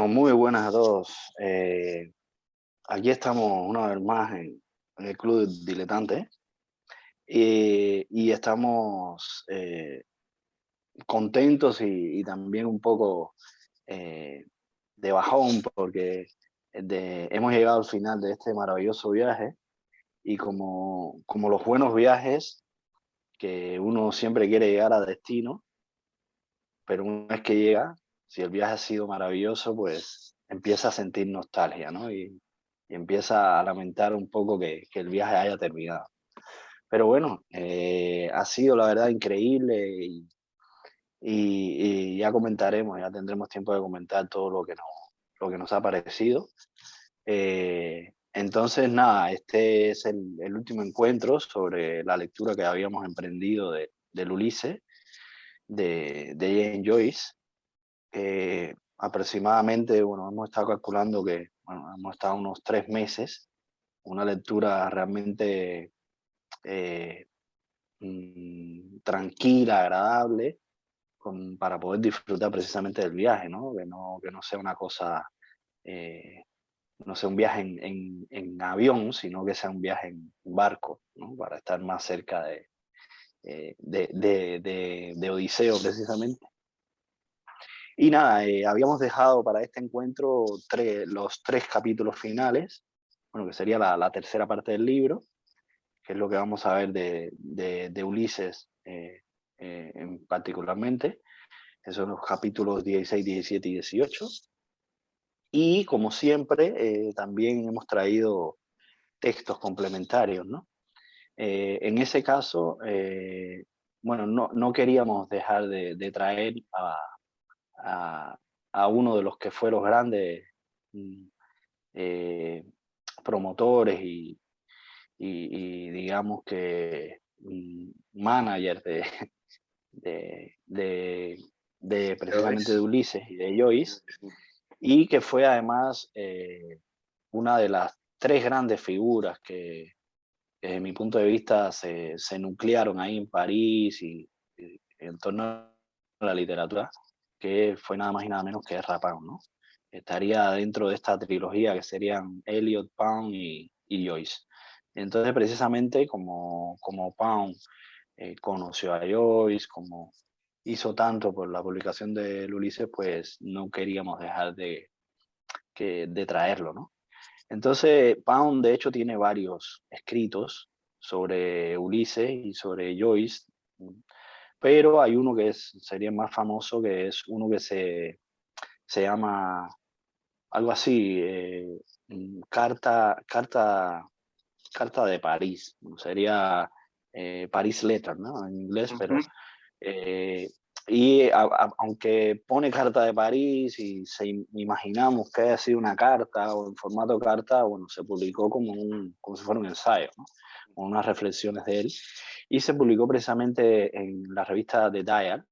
Muy buenas a todos. Aquí estamos una vez más en el Club de Diletantes y estamos contentos y también un poco eh, de bajón porque hemos llegado al final de este maravilloso viaje y como los buenos viajes que uno siempre quiere llegar a destino, pero una vez que llega, si el viaje ha sido maravilloso, pues empieza a sentir nostalgia, ¿no? Y empieza a lamentar un poco que el viaje haya terminado. Pero bueno, ha sido la verdad increíble y ya comentaremos, ya tendremos tiempo de comentar todo lo que nos ha parecido. Entonces, nada, este es el último encuentro sobre la lectura que habíamos emprendido del Ulises, de Jane Joyce. Aproximadamente, bueno, hemos estado calculando que bueno, hemos estado unos 3 meses, una lectura realmente eh, tranquila, agradable, para poder disfrutar precisamente del viaje, ¿no? Que no sea una cosa, eh, no sea un viaje en avión, sino que sea un viaje en barco, ¿no? Para estar más cerca de Odiseo precisamente. Y nada, habíamos dejado para este encuentro los 3 capítulos finales, bueno, que sería la tercera parte del libro, que es lo que vamos a ver de Ulises particularmente, que son los capítulos 16, 17 y 18. Y como siempre, también hemos traído textos complementarios, ¿no? En ese caso, bueno, no queríamos dejar de traer a, a uno de los que fue los grandes mm, eh, promotores y digamos que manager de, de, precisamente de Joyce. Ulises y de Joyce, y que fue además una de las 3 grandes figuras que desde mi punto de vista se nuclearon ahí en París y en torno a la literatura, que fue nada más y nada menos que Rapin, ¿no? Estaría dentro de esta trilogía que serían Eliot, Pound y Joyce. Entonces, precisamente como Pound conoció a Joyce, como hizo tanto por la publicación del Ulises, pues no queríamos dejar de traerlo, ¿no? Entonces, Pound, de hecho, tiene varios escritos sobre Ulises y sobre Joyce, pero hay uno que sería más famoso, que es uno que se llama algo así, carta de París, sería Paris Letter, ¿no? En inglés, pero eh, aunque pone carta de París y imaginamos que haya sido una carta o en formato carta, bueno, se publicó como si fuera un ensayo, ¿no? Con unas reflexiones de él, y se publicó precisamente en la revista The Dial,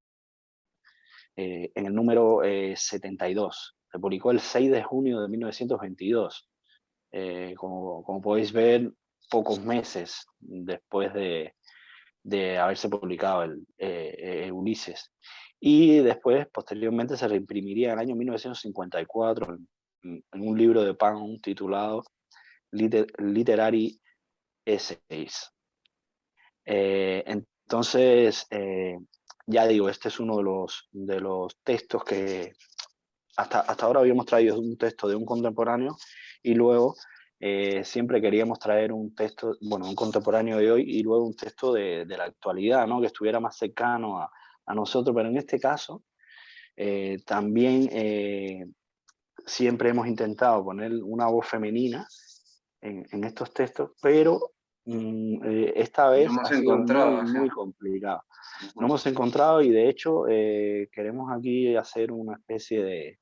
en el número 72. Se publicó el 6 de junio de 1922. Como podéis ver, pocos meses después de haberse publicado el Ulises. Y después, posteriormente, se reimprimiría en el año 1954 en un libro de Pound titulado Literary Essays. Entonces, ya digo, este es uno de los textos que hasta ahora habíamos traído un texto de un contemporáneo y luego siempre queríamos traer un texto, bueno, un contemporáneo de hoy y luego un texto de la actualidad, ¿no? Que estuviera más cercano a nosotros, pero en este caso también siempre hemos intentado poner una voz femenina en estos textos, pero esta No vez hemos ha sido encontrado, muy ajá. complicado. No hemos encontrado y de hecho queremos aquí hacer una especie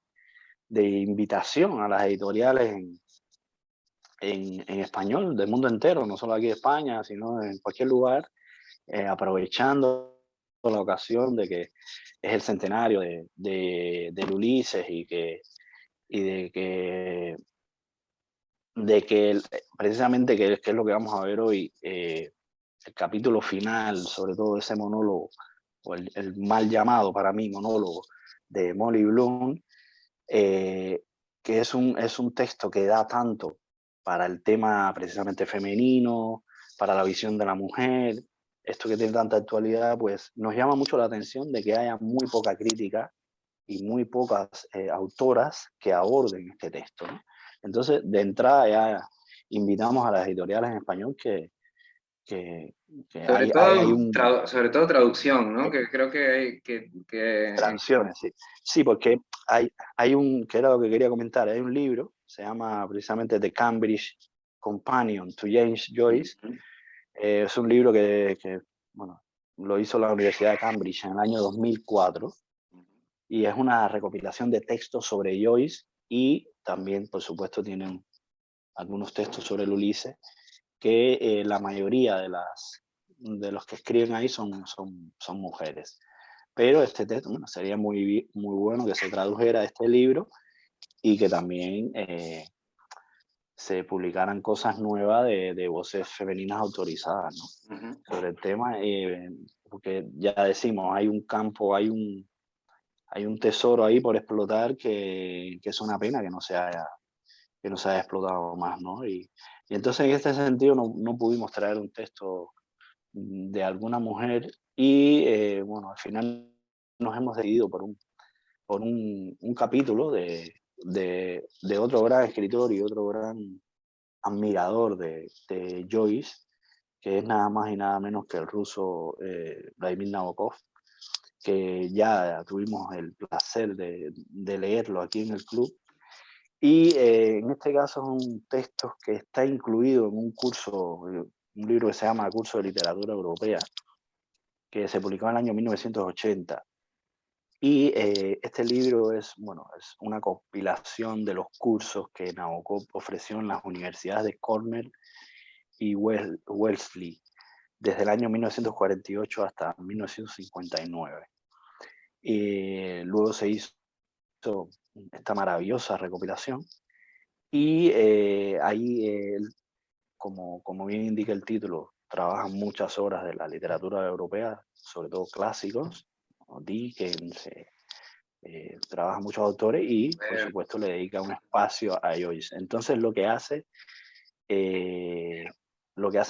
de invitación a las editoriales en español del mundo entero, no solo aquí de España, sino en cualquier lugar, aprovechando la ocasión de que es el centenario del Ulises y de que precisamente que es lo que vamos a ver hoy, el capítulo final, sobre todo ese monólogo, o el mal llamado para mí monólogo de Molly Bloom, que es un texto que da tanto para el tema precisamente femenino, para la visión de la mujer, esto que tiene tanta actualidad, pues nos llama mucho la atención de que haya muy poca crítica y muy pocas autoras que aborden este texto, ¿no? Entonces, de entrada ya invitamos a las editoriales en español que Sobre todo traducción, ¿no? Que creo que hay traducciones, sí. Sí, porque que era lo que quería comentar, hay un libro, se llama precisamente The Cambridge Companion to James Joyce. Es un libro bueno, lo hizo la Universidad de Cambridge en el año 2004 y es una recopilación de textos sobre Joyce y también, por supuesto, tienen algunos textos sobre el Ulises que la mayoría de los que escriben ahí son mujeres. Pero este texto, bueno, sería muy bueno que se tradujera este libro y que también se publicaran cosas nuevas de voces femeninas autorizadas, ¿no? Sobre el tema, porque ya decimos, hay un campo, hay un tesoro ahí por explotar que es una pena que no se haya explotado más, ¿no? Y entonces en este sentido no pudimos traer un texto de alguna mujer y bueno, al final nos hemos decidido por un capítulo de otro gran escritor y otro gran admirador de Joyce, que es nada más y nada menos que el ruso Vladimir Nabokov, que ya tuvimos el placer de leerlo aquí en el club. Y en este caso es un texto que está incluido en un curso, un libro que se llama Curso de Literatura Europea, que se publicó en el año 1980. Y este libro es una compilación de los cursos que Nabokov ofreció en las universidades de Cornell y Wellesley desde el año 1948 hasta 1959. Luego se hizo esta maravillosa recopilación y ahí, como bien indica el título, trabajan muchas obras de la literatura europea, sobre todo clásicos, ¿no? Dickens, trabaja muchos autores y, por supuesto, le dedica un espacio a Joyce. Entonces, lo que hace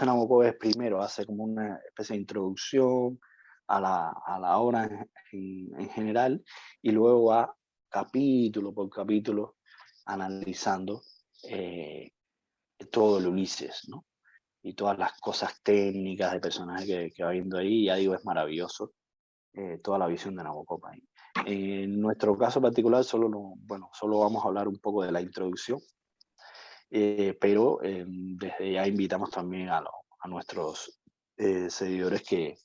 Nabokov es primero hace como una especie de introducción a la obra en general y luego va capítulo por capítulo analizando todo el Ulises, ¿no? Y todas las cosas técnicas de personaje que va viendo ahí, ya digo, es maravilloso toda la visión de Nabokov ahí. En nuestro caso particular solo vamos a hablar un poco de la introducción, pero desde ya invitamos también a nuestros seguidores que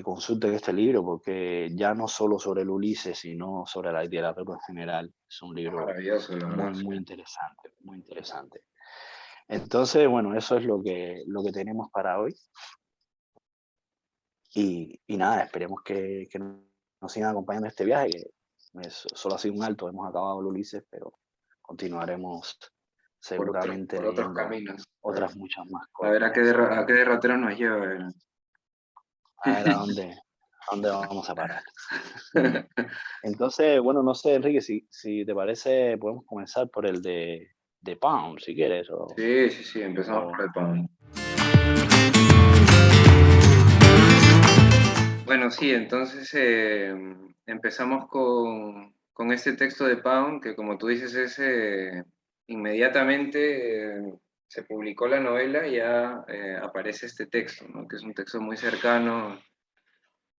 consulten este libro, porque ya no solo sobre el Ulises, sino sobre la literatura en general, es un libro maravilloso, la verdad. muy interesante, muy interesante. Entonces, bueno, eso es lo que tenemos para hoy. Y nada, esperemos que nos sigan acompañando en este viaje, que solo ha sido un alto, hemos acabado el Ulises, pero continuaremos seguramente por otros leyendo caminos. otras muchas más A cosas. ver a qué derrotero nos lleva. A ver a dónde vamos a parar. Entonces, bueno, no sé, Enrique, si te parece, podemos comenzar por el de Pound, si quieres. Sí, empezamos por el Pound. Bueno, sí, entonces empezamos con este texto de Pound, que como tú dices es inmediatamente se publicó la novela y ya aparece este texto, ¿no? Que es un texto muy cercano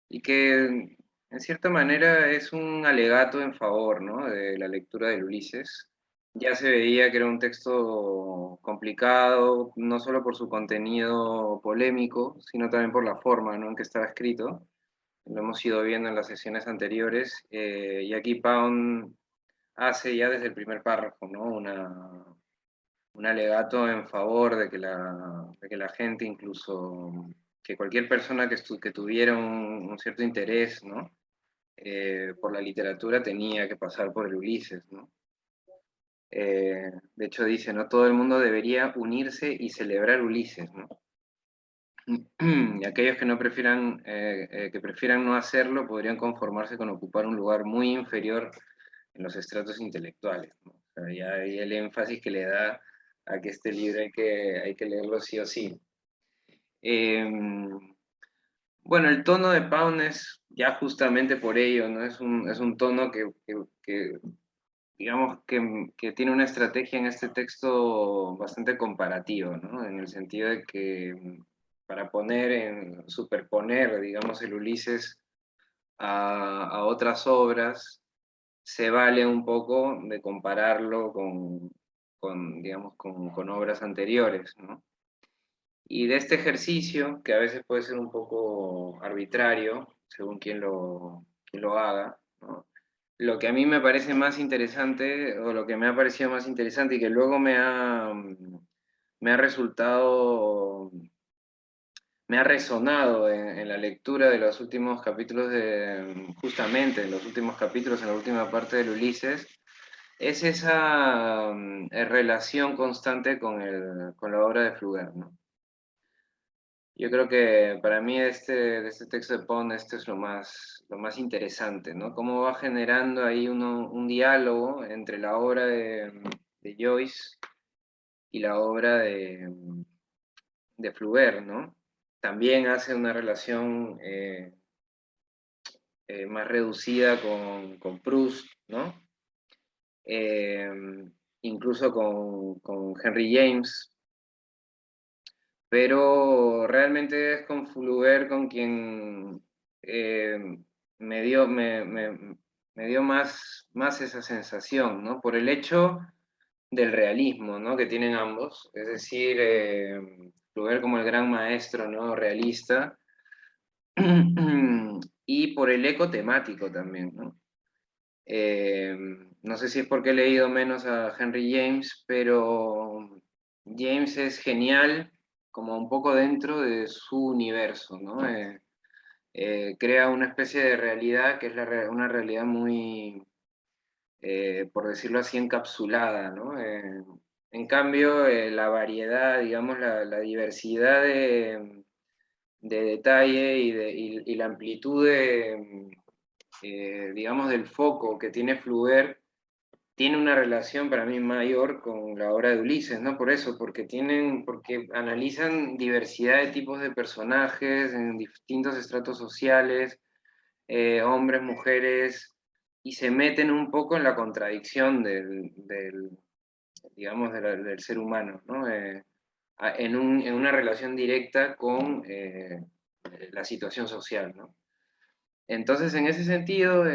y que en cierta manera es un alegato en favor, ¿no? De la lectura del Ulises. Ya se veía que era un texto complicado, no solo por su contenido polémico, sino también por la forma, ¿no? En que estaba escrito. Lo hemos ido viendo en las sesiones anteriores, y aquí Pound hace ya desde el primer párrafo, ¿no? Un alegato en favor de que la gente, incluso que cualquier persona que tuviera un cierto interés, ¿no? Por la literatura tenía que pasar por el Ulises, ¿no? De hecho dice, ¿no? Todo el mundo debería unirse y celebrar Ulises, ¿no? Y aquellos que que prefieran no hacerlo podrían conformarse con ocupar un lugar muy inferior los estratos intelectuales, ¿no? O sea, ya hay el énfasis que le da a que este libro hay que leerlo sí o sí. Bueno, el tono de Pound es ya justamente por ello, ¿no? Es un tono que digamos, que tiene una estrategia en este texto bastante comparativa, ¿no? En el sentido de que para superponer, digamos, el Ulises a otras obras, se vale un poco de compararlo digamos, con obras anteriores, ¿no? Y de este ejercicio, que a veces puede ser un poco arbitrario, según quien lo haga, ¿no? Lo que a mí me parece más interesante, o lo que me ha parecido más interesante y que luego me ha resultado, me ha resonado en la lectura de los últimos capítulos justamente en los últimos capítulos, en la última parte del Ulises, es esa relación constante con la obra de Fluger, ¿no? Yo creo que para mí de este texto de Pound, esto es lo más interesante, ¿no? Cómo va generando ahí un diálogo entre la obra de Joyce y la obra de Flaubert, ¿no? También hace una relación más reducida con Proust, ¿no? Eh, incluso con Henry James, pero realmente es con Flaubert con quien eh, me dio, me dio más esa sensación, ¿no? Por el hecho del realismo, ¿no? Que tienen ambos, es decir, Flaubert como el gran maestro, ¿no? Realista, y por el eco temático también, ¿no? No sé si es porque he leído menos a Henry James, pero James es genial como un poco dentro de su universo, ¿no? Crea una especie de realidad que es una realidad muy, por decirlo así, encapsulada, ¿no? En cambio, la variedad, digamos, la diversidad de detalle y la amplitud digamos, del foco que tiene Flaubert tiene una relación para mí mayor con la obra de Ulises, ¿no? Por eso, porque analizan diversidad de tipos de personajes en distintos estratos sociales, hombres, mujeres, y se meten un poco en la contradicción digamos, del ser humano, ¿no? En una relación directa con la situación social, ¿no? Entonces, en ese sentido,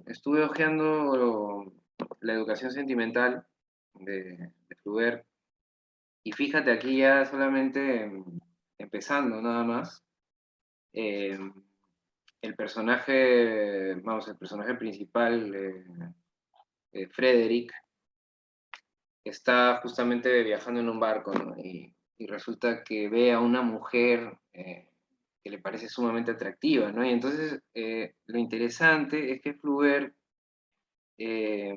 estuve hojeando la educación sentimental de Flaubert, y fíjate aquí ya solamente empezando nada más, eh, el personaje principal, Frederick, está justamente viajando en un barco, ¿no? Y resulta que ve a una mujer que le parece sumamente atractiva, ¿no? Y entonces lo interesante es que Flaubert, eh,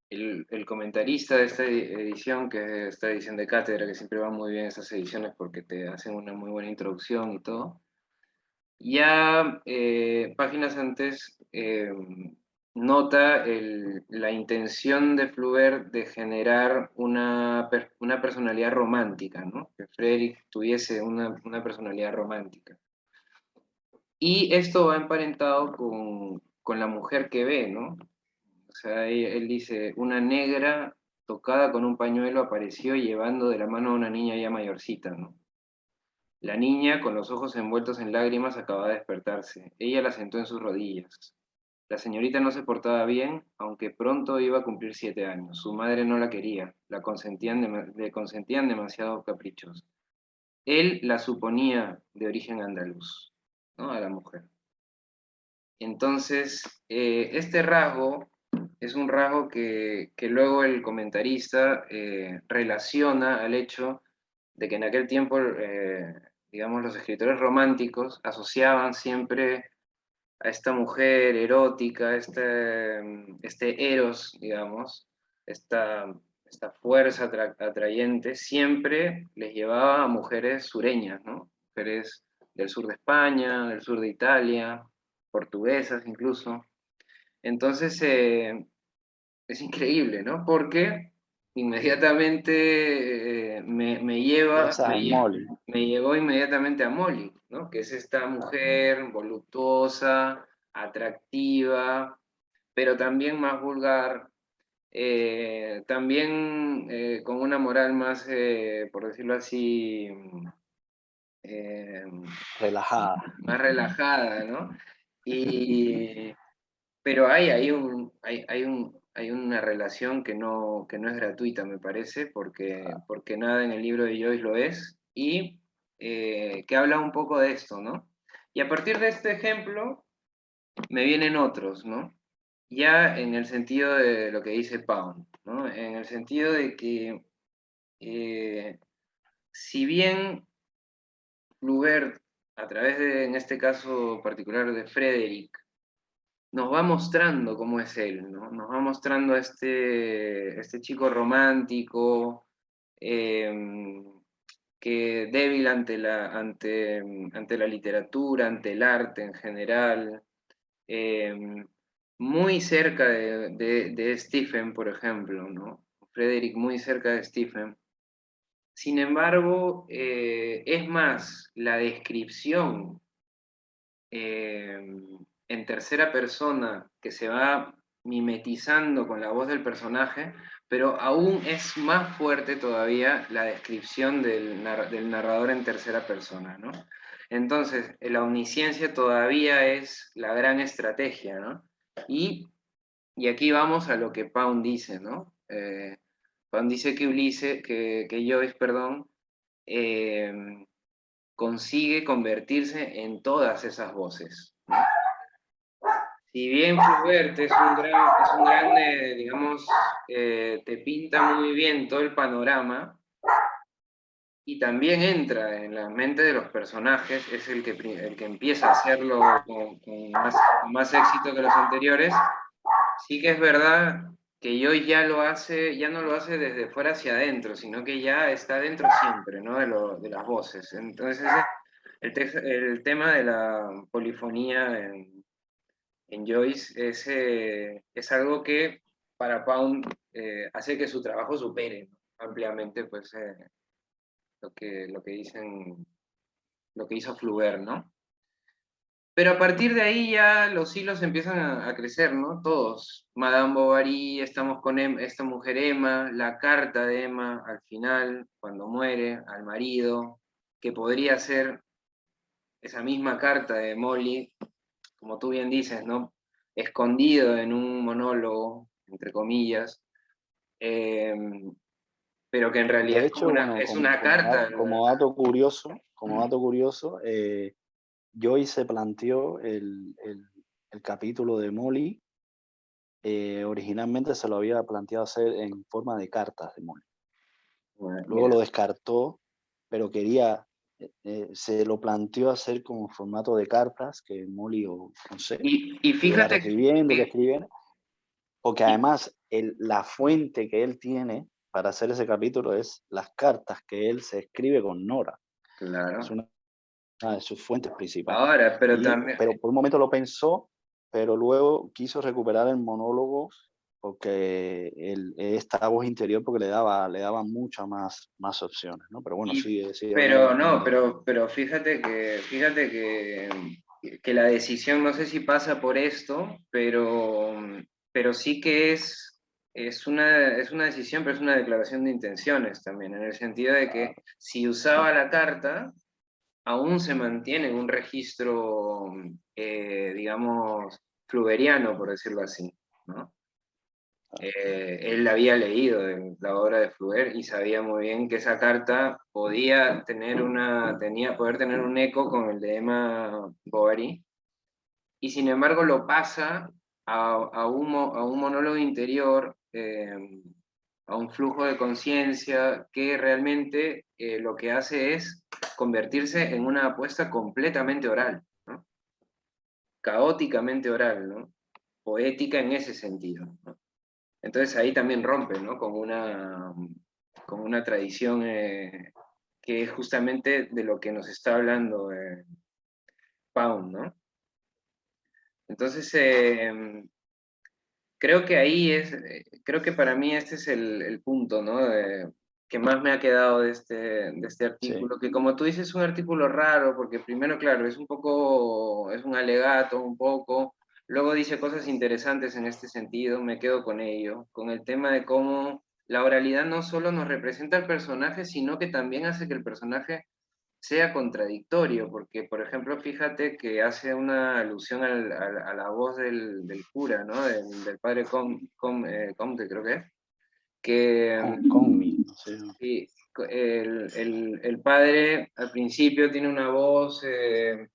el comentarista de esta edición, que es esta edición de cátedra, que siempre va muy bien esas ediciones porque te hacen una muy buena introducción y todo, ya páginas antes nota la intención de Flaubert de generar una personalidad romántica, ¿no? Que Frederick tuviese una personalidad romántica. Y esto va emparentado con la mujer que ve, ¿no? O sea, él dice, una negra tocada con un pañuelo apareció llevando de la mano a una niña ya mayorcita, ¿no? La niña, con los ojos envueltos en lágrimas, acababa de despertarse. Ella la sentó en sus rodillas. La señorita no se portaba bien, aunque pronto iba a cumplir 7 años. Su madre no la quería, le consentían demasiados caprichos. Él la suponía de origen andaluz, ¿no? A la mujer. Entonces, este rasgo es un rasgo que luego el comentarista relaciona al hecho de que en aquel tiempo, digamos, los escritores románticos asociaban siempre a esta mujer erótica, este eros, digamos, esta fuerza atrayente, siempre les llevaba a mujeres sureñas, ¿no? Mujeres del sur de España, del sur de Italia, portuguesas incluso. Entonces, es increíble, ¿no? Porque inmediatamente Piensas en Molly. me llevó inmediatamente a Molly, ¿no? Que es esta mujer voluptuosa, atractiva, pero también más vulgar, también con una moral más, por decirlo así, eh, Relajada. más relajada, ¿no? Y, pero hay una relación que no es gratuita, me parece, porque nada en el libro de Joyce lo es, y que habla un poco de esto, ¿no? Y a partir de este ejemplo me vienen otros, ¿no? Ya en el sentido de lo que dice Pound, ¿no? En el sentido de que, si bien Flaubert, a través de, en este caso particular de Frederick, nos va mostrando cómo es él, ¿no? Nos va mostrando a este chico romántico, eh, que débil ante la literatura, ante el arte en general, eh, muy cerca de Stephen, por ejemplo, ¿no? Frederick muy cerca de Stephen. Sin embargo, es más la descripción eh, en tercera persona que se va mimetizando con la voz del personaje, pero aún es más fuerte todavía la descripción del narrador en tercera persona, ¿no? Entonces, la omnisciencia todavía es la gran estrategia, ¿no? Y aquí vamos a lo que Pound dice, ¿no? Pound dice que que Joyce, perdón, eh, consigue convertirse en todas esas voces, ¿no? Si bien Flaubert es un gran digamos, te pinta muy bien todo el panorama y también entra en la mente de los personajes, es el que empieza a hacerlo con más éxito que los anteriores, sí que es verdad que Joy ya lo hace, ya no lo hace desde fuera hacia adentro, sino que ya está dentro siempre, ¿no? De las voces. Entonces, el tema de la polifonía en Joyce es algo que para Pound hace que su trabajo supere, ¿no? Ampliamente pues, lo que dicen, lo que hizo Flaubert, ¿no? Pero a partir de ahí ya los hilos empiezan a crecer, ¿no? Todos. Madame Bovary, estamos con esta mujer Emma, la carta de Emma al final, cuando muere, al marido, que podría ser esa misma carta de Molly, como tú bien dices, ¿no? Escondido en un monólogo, entre comillas, eh, pero que en realidad De hecho, bueno, es una carta. como dato curioso, Joy se planteó el capítulo de Molly, originalmente se lo había planteado hacer en forma de cartas de Molly. Bueno, Luego mira. lo descartó, pero quería, se lo planteó hacer como formato de cartas, que Molly, o no sé, Y iba fíjate reescribiendo, que, reescribiendo, porque además la fuente que él tiene para hacer ese capítulo es las cartas que él se escribe con Nora. Es claro. una de sus fuentes principales. Ahora, pero también, Pero por un momento lo pensó, pero luego quiso recuperar el monólogo porque esta voz interior porque le daba muchas más opciones, ¿no? Pero bueno, sigue pero hablando. no, pero que la decisión, no sé si pasa por esto, pero sí que es una decisión, pero es una declaración de intenciones también, en el sentido de que si usaba la carta, aún se mantiene en un registro, digamos, fluberiano, por decirlo así, ¿no? Él había leído la obra de Flaubert y sabía muy bien que esa carta podía poder tener un eco con el de Emma Bovary, y sin embargo lo pasa a un monólogo interior, a un flujo de conciencia que realmente lo que hace es convertirse en una apuesta completamente oral, ¿no? Caóticamente oral, ¿no? Poética en ese sentido, ¿no? Entonces ahí también rompe, ¿no? Con una tradición que es justamente de lo que nos está hablando Pound, ¿no? Entonces, creo que ahí creo que para mí este es el punto, ¿no? Que más me ha quedado de este Sí, artículo, que como tú dices es un artículo raro, porque primero, claro, es un alegato un poco, luego dice cosas interesantes en este sentido, me quedo con ello, con el tema de cómo la oralidad no solo nos representa al personaje, sino que también hace que el personaje sea contradictorio, porque, por ejemplo, fíjate que hace una alusión a la voz del cura, ¿no? Del padre Comte, creo que conmigo, sí. sí, el padre al principio tiene una voz, es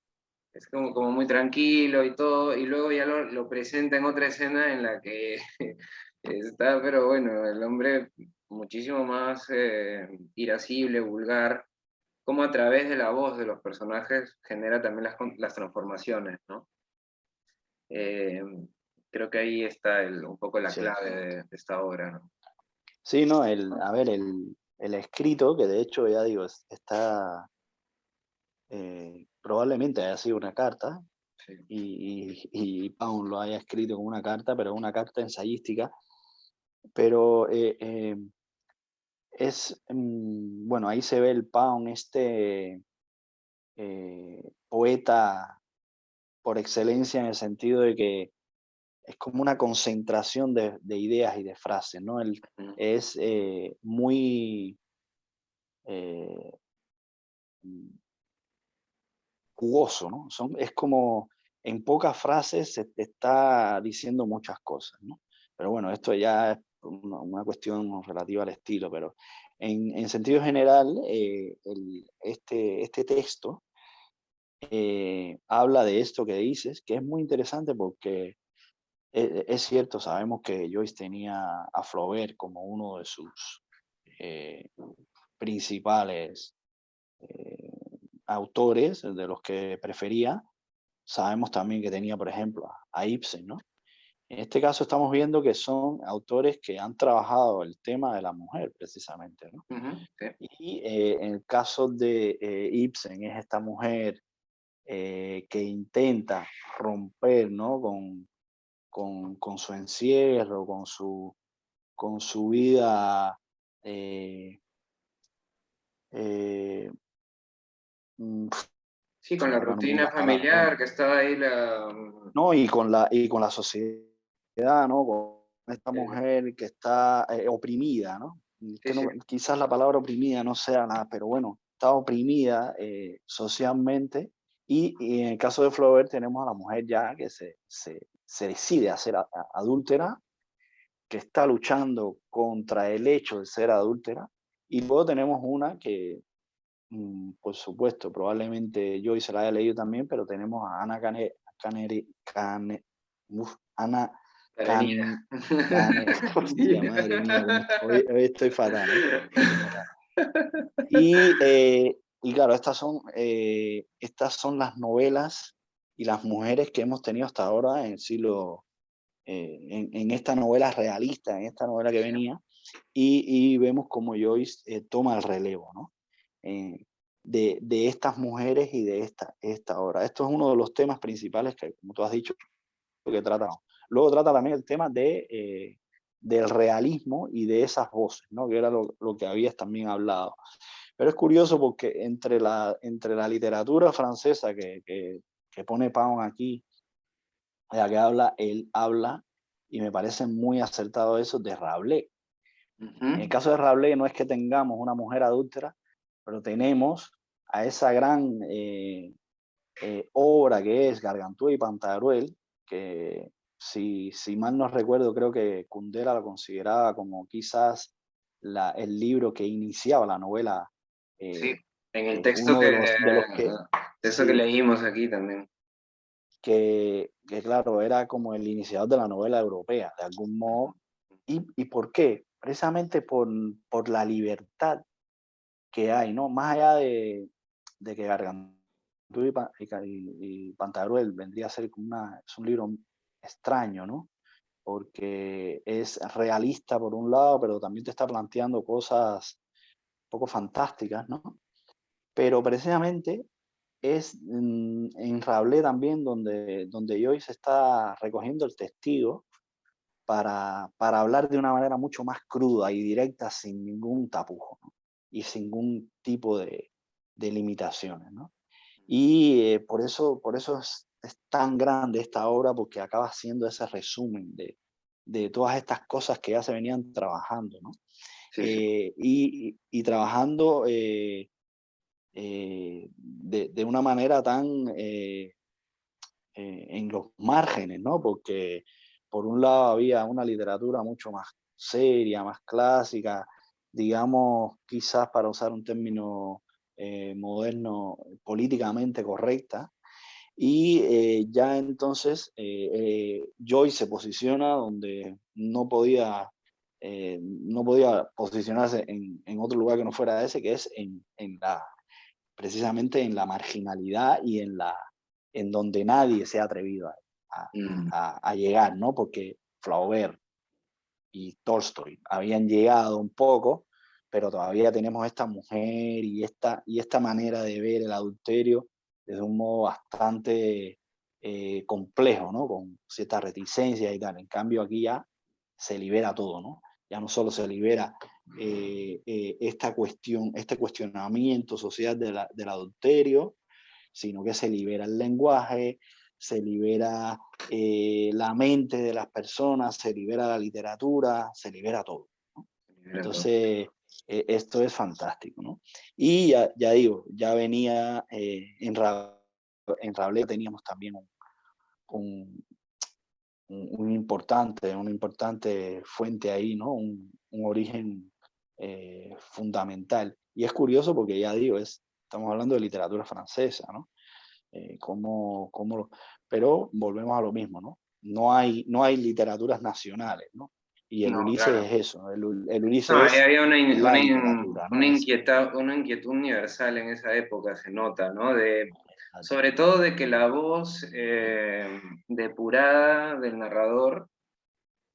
como muy tranquilo y todo, y luego ya lo presenta en otra escena en la que está, pero bueno, el hombre muchísimo más irascible, vulgar, cómo a través de la voz de los personajes genera también las transformaciones, ¿no? Eh, creo que ahí está un poco la Sí, clave de esta obra, ¿no? sí, no, a ver, el escrito, que de hecho, ya digo, está, probablemente haya sido una carta, Sí. y Pound lo haya escrito como una carta, pero una carta ensayística, pero bueno, ahí se ve el Pound, poeta por excelencia, en el sentido de que es como una concentración de ideas y de frases, ¿no? Él Ujú. es muy eh, mm, jugoso, ¿no? Es como en pocas frases se te está diciendo muchas cosas, ¿no? Pero bueno, esto ya es una cuestión relativa al estilo, pero en sentido general, este texto habla de esto que dices, que es muy interesante porque es cierto, sabemos que Joyce tenía a Flaubert como uno de sus eh, principales eh, autores, de los que prefería. Sabemos también que tenía, por ejemplo, a Ibsen, ¿no? En este caso estamos viendo que son autores que han trabajado el tema de la mujer, precisamente, ¿no? Ujú, sí, Y en el caso de Ibsen es esta mujer que intenta romper, ¿no? Con su encierro, con su vida, eh, eh, mm, sí, se con me la va ahora mismo rutina la palabra, bueno, familiar que estaba ahí no, y con la sociedad, ¿no? Con esta el- mujer que está oprimida, ¿no? sí, sí, Quizás la palabra oprimida no sea nada, pero bueno, está oprimida socialmente. Y en el caso de Flaubert tenemos a la mujer ya que se decide a ser adúltera, que está luchando contra el hecho de ser adúltera. Y luego tenemos una que, por supuesto, probablemente yo y se la haya leído también, pero tenemos a Ana Ana Karenina. Can, hostia, madre mía, cómo estoy, hoy estoy fatal, ¿eh? Estoy fatal. Y claro, estas son las novelas y las mujeres que hemos tenido hasta ahora en el siglo, en esta novela realista, en esta novela que Sí. venía, y vemos como Joyce toma el relevo, ¿no? Eh, de estas mujeres y de esta obra. Esto es uno de los temas principales que, como tú has dicho, que trata. Luego trata también el tema del realismo y de esas voces, ¿no? Que era lo que habías también hablado. Pero es curioso porque entre la literatura francesa que pone Pound aquí, la que habla, él habla, y me parece muy acertado eso, de Rabelais. En el Ujú, caso de Rabelais no es que tengamos una mujer adúltera, pero tenemos a esa gran obra que es Gargantúa y Pantagruel, que si mal no recuerdo, creo que Kundera lo consideraba como quizás el libro que iniciaba la novela, sí, eh, en el uno de los que, texto que sí, leímos aquí también. que claro, era como el iniciador de la novela europea, de algún modo. ¿Y por qué? Precisamente por la libertad que hay, ¿no? Más allá de que Gargantúa y Pantagruel vendría a ser como es un libro extraño, ¿no? Porque es realista por un lado, pero también te está planteando cosas un poco fantásticas, ¿no? Pero precisamente es en Rabelais también donde Joyce está recogiendo el testigo para hablar de una manera mucho más cruda y directa, sin ningún tapujo, ¿no? Y sin ningún tipo de limitaciones, ¿no? Y por eso es tan grande esta obra, porque acaba siendo ese resumen de todas estas cosas que ya se venían trabajando, ¿no? Sí, sí. Y trabajando de una manera tan en los márgenes, ¿no? Porque por un lado había una literatura mucho más seria, más clásica, digamos, quizás para usar un término moderno, políticamente correcta, y ya entonces Joyce se posiciona donde no podía posicionarse en otro lugar que no fuera ese, que es precisamente en la marginalidad y en donde nadie se ha atrevido a, Mm, a llegar, ¿no? Porque Flaubert y Tolstoy habían llegado un poco, pero todavía tenemos esta mujer y esta manera de ver el adulterio desde un modo bastante complejo, ¿no? Con cierta reticencia y tal. En cambio, aquí ya se libera todo, ¿no? Ya no solo se libera esta cuestión, este cuestionamiento social del adulterio, sino que se libera el lenguaje, se libera la mente de las personas, se libera la literatura, se libera todo, ¿no? era todo. Entonces, esto es fantástico, ¿no? Y ya digo, ya venía en Rabelais teníamos también un, una importante fuente ahí, ¿no? Un origen fundamental. Y es curioso porque ya digo, estamos hablando de literatura francesa, ¿no? Pero volvemos a lo mismo, ¿no? No hay literaturas nacionales, ¿no? Y el No, Ulises claro. es eso, ¿no? El No, Ulises ahí es había la literatura, ¿no? una inquietud universal en esa época, se nota, ¿no? Sobre todo de que la voz depurada del narrador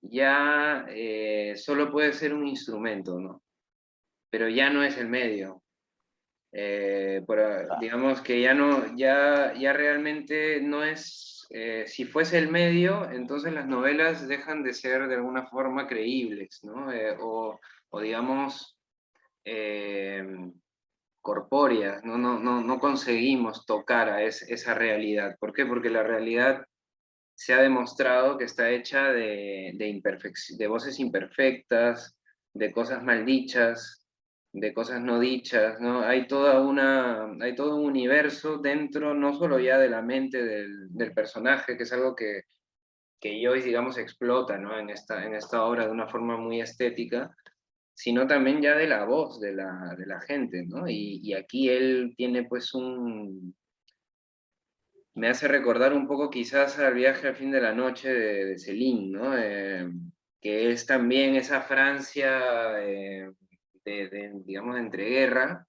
ya solo puede ser un instrumento, ¿no? Pero ya no es el medio. Digamos que ya no, ya realmente no es, si fuese el medio, entonces las novelas dejan de ser de alguna forma creíbles, ¿no? O digamos, eh, corpóreas, ¿no? No conseguimos tocar a esa realidad. ¿Por qué? Porque la realidad se ha demostrado que está hecha de voces imperfectas, de cosas mal dichas, de cosas no dichas, ¿no? Hay todo un universo dentro, no solo ya de la mente del personaje, que es algo que Joyce, digamos, explota, ¿no? En esta obra de una forma muy estética, sino también ya de la voz de la gente, ¿no? Y aquí él tiene pues me hace recordar un poco quizás al viaje al fin de la noche de Céline, ¿no? Que es también esa Francia digamos, de entreguerra,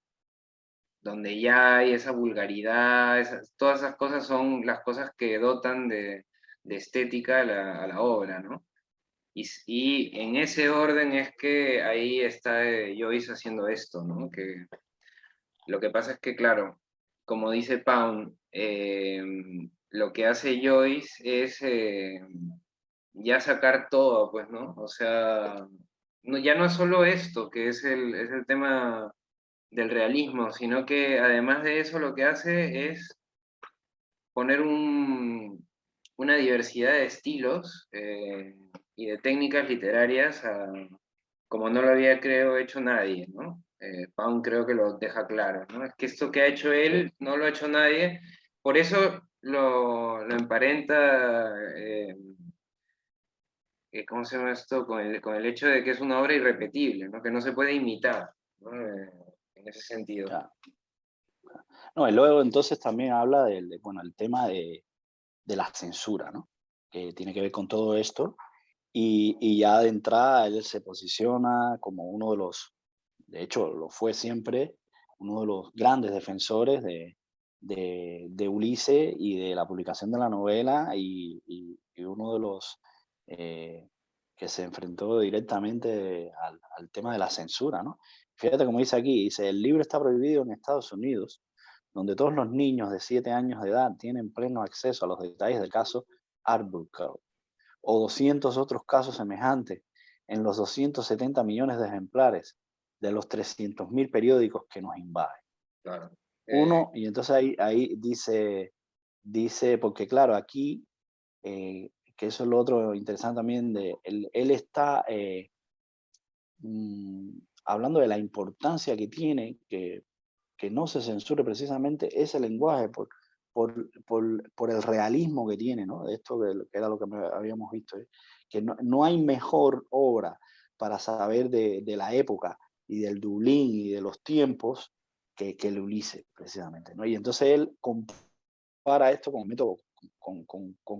donde ya hay esa vulgaridad, todas esas cosas son las cosas que dotan de estética a la obra, ¿no? Y en ese orden es que ahí está Joyce haciendo esto, ¿no? Que lo que pasa es que, claro, como dice Pound, lo que hace Joyce es ya sacar todo, pues, ¿no? O sea, no, ya no es solo esto, que es el tema del realismo, sino que además de eso lo que hace es poner una diversidad de estilos y de técnicas literarias como no lo había, creo, hecho nadie, ¿no? Pound creo que lo deja claro, ¿no? Es que esto que ha hecho él no lo ha hecho nadie, por eso lo emparenta, ¿cómo se llama esto? Con el hecho de que es una obra irrepetible, ¿no? Que no se puede imitar, ¿no? En ese sentido. Claro. No, y luego entonces también habla bueno, el tema de la censura, ¿no? Que tiene que ver con todo esto. Y ya de entrada él se posiciona como uno de los, de hecho lo fue siempre, uno de los grandes defensores de Ulises y de la publicación de la novela y uno de los que se enfrentó directamente al tema de la censura, ¿no? Fíjate como dice aquí, dice, el libro está prohibido en Estados Unidos, donde todos los niños de 7 años de edad tienen pleno acceso a los detalles del caso Arbuckle, o 200 otros casos semejantes en los 270 millones de ejemplares de los 300.000 periódicos que nos invaden. Claro. Uno, y entonces ahí dice, porque claro, aquí, que eso es lo otro interesante también, él está hablando de la importancia que tiene que no se censure precisamente ese lenguaje por el realismo que tiene, ¿no? De esto que era lo que habíamos visto, que no hay mejor obra para saber de la época y del Dublín y de los tiempos que el Ulises, precisamente, ¿no? Y entonces él compara esto con método, con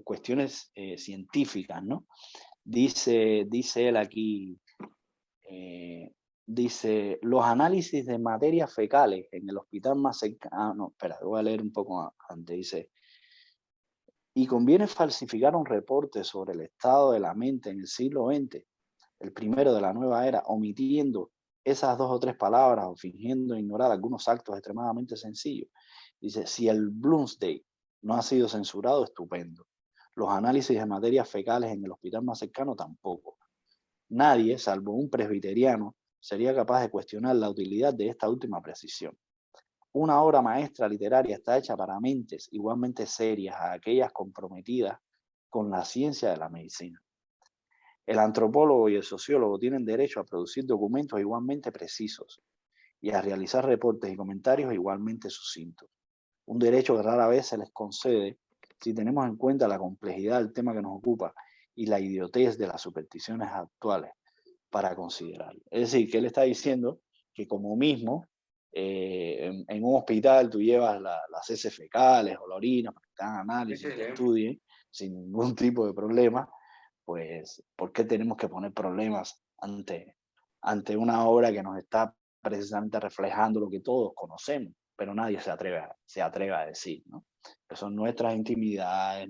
cuestiones científicas, ¿no? Dice él aquí, dice, los análisis de materias fecales en el hospital más cercano, no, espera, voy a leer un poco antes, dice, y conviene falsificar un reporte sobre el estado de la mente en el siglo XX, el primero de la nueva era, omitiendo esas 2 o 3 palabras o fingiendo ignorar algunos actos extremadamente sencillos. Dice, si el Bloomsday no ha sido censurado, estupendo. Los análisis de materias fecales en el hospital más cercano tampoco. Nadie, salvo un presbiteriano, sería capaz de cuestionar la utilidad de esta última precisión. Una obra maestra literaria está hecha para mentes igualmente serias a aquellas comprometidas con la ciencia de la medicina. El antropólogo y el sociólogo tienen derecho a producir documentos igualmente precisos y a realizar reportes y comentarios igualmente sucintos. Un derecho que rara vez se les concede si tenemos en cuenta la complejidad del tema que nos ocupa y la idiotez de las supersticiones actuales para considerarlo. Es decir, que él está diciendo que como mismo en un hospital tú llevas las heces fecales o la orina para que te hagan Sí, sí, análisis, te sí. estudien sin ningún tipo de problema, pues ¿por qué tenemos que poner problemas ante una obra que nos está precisamente reflejando lo que todos conocemos, pero nadie se atreve a decir, ¿no? Que son nuestras intimidades,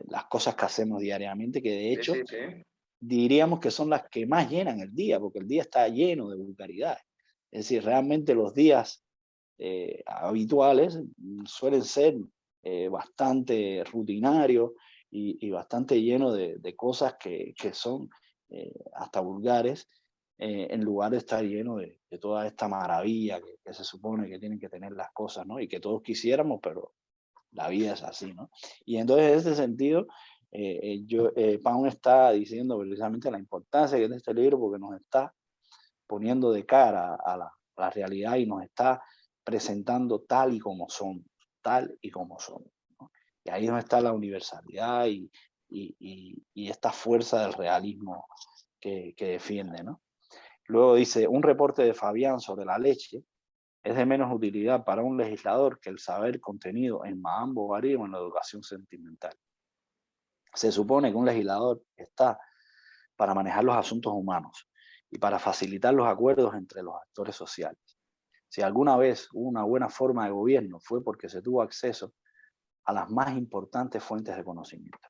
las cosas que hacemos diariamente, que de Sí, sí, hecho sí. diríamos que son las que más llenan el día, porque el día está lleno de vulgaridades. Es decir, realmente los días habituales suelen ser bastante rutinarios y bastante llenos de cosas que son hasta vulgares, en lugar de estar lleno de toda esta maravilla que se supone que tienen que tener las cosas, ¿no? Y que todos quisiéramos, pero la vida es así, ¿no? Y entonces, en ese sentido, Pound está diciendo precisamente la importancia que tiene este libro porque nos está poniendo de cara a la realidad y nos está presentando tal y como son, tal y como son, ¿no? Y ahí es donde está la universalidad y esta fuerza del realismo que defiende, ¿no? Luego dice, un reporte de Fabián sobre la leche es de menos utilidad para un legislador que el saber contenido en Madame Bovary o en la educación sentimental. Se supone que un legislador está para manejar los asuntos humanos y para facilitar los acuerdos entre los actores sociales. Si alguna vez hubo una buena forma de gobierno fue porque se tuvo acceso a las más importantes fuentes de conocimiento.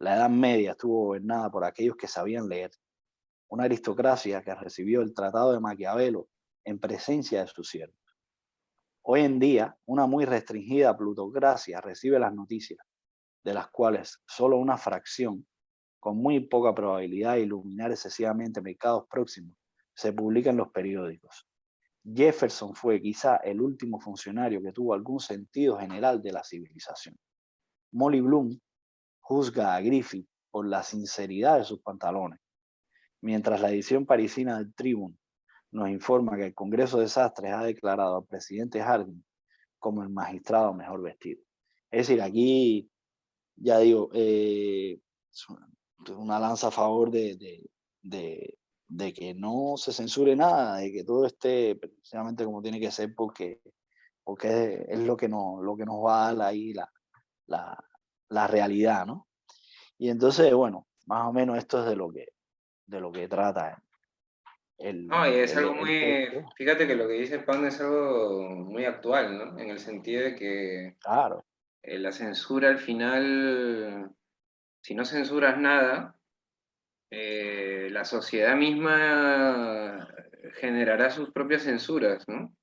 La Edad Media estuvo gobernada por aquellos que sabían leer, una aristocracia que recibió el Tratado de Maquiavelo en presencia de sus siervos. Hoy en día, una muy restringida plutocracia recibe las noticias, de las cuales solo una fracción, con muy poca probabilidad de iluminar excesivamente mercados próximos, se publica en los periódicos. Jefferson fue quizá el último funcionario que tuvo algún sentido general de la civilización. Molly Bloom juzga a Griffith por la sinceridad de sus pantalones, mientras la edición parisina del Tribune nos informa que el Congreso de Sastres ha declarado al presidente Harding como el magistrado mejor vestido. Es decir, aquí, ya digo, es una lanza a favor de que no se censure nada, de que todo esté precisamente como tiene que ser, porque es lo que nos va a dar ahí la, la realidad, ¿no? Y entonces, bueno, más o menos esto es de lo que trata No, y es algo el muy, texto. fíjate que lo que dice Pan es algo muy actual, ¿no? En el sentido de que Claro, la censura al final, si no censuras nada, la sociedad misma generará sus propias censuras, ¿no?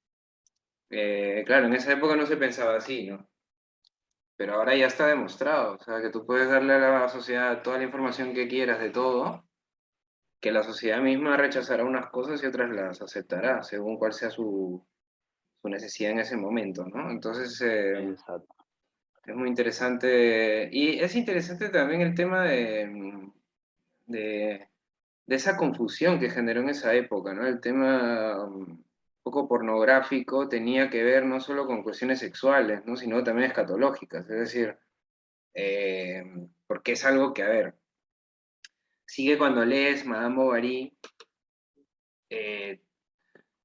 Claro, en esa época no se pensaba así, ¿no? pero ahora ya está demostrado, o sea, que tú puedes darle a la sociedad toda la información que quieras de todo, que la sociedad misma rechazará unas cosas y otras las aceptará, según cuál sea su necesidad en ese momento, ¿no? Entonces, Exacto. es muy interesante, y es interesante también el tema de, de esa confusión que generó en esa época, ¿no? El tema un poco pornográfico tenía que ver no solo con cuestiones sexuales, ¿no? Sino también escatológicas, es decir, eh, porque es algo que, a ver, sigue cuando lees Madame Bovary, eh,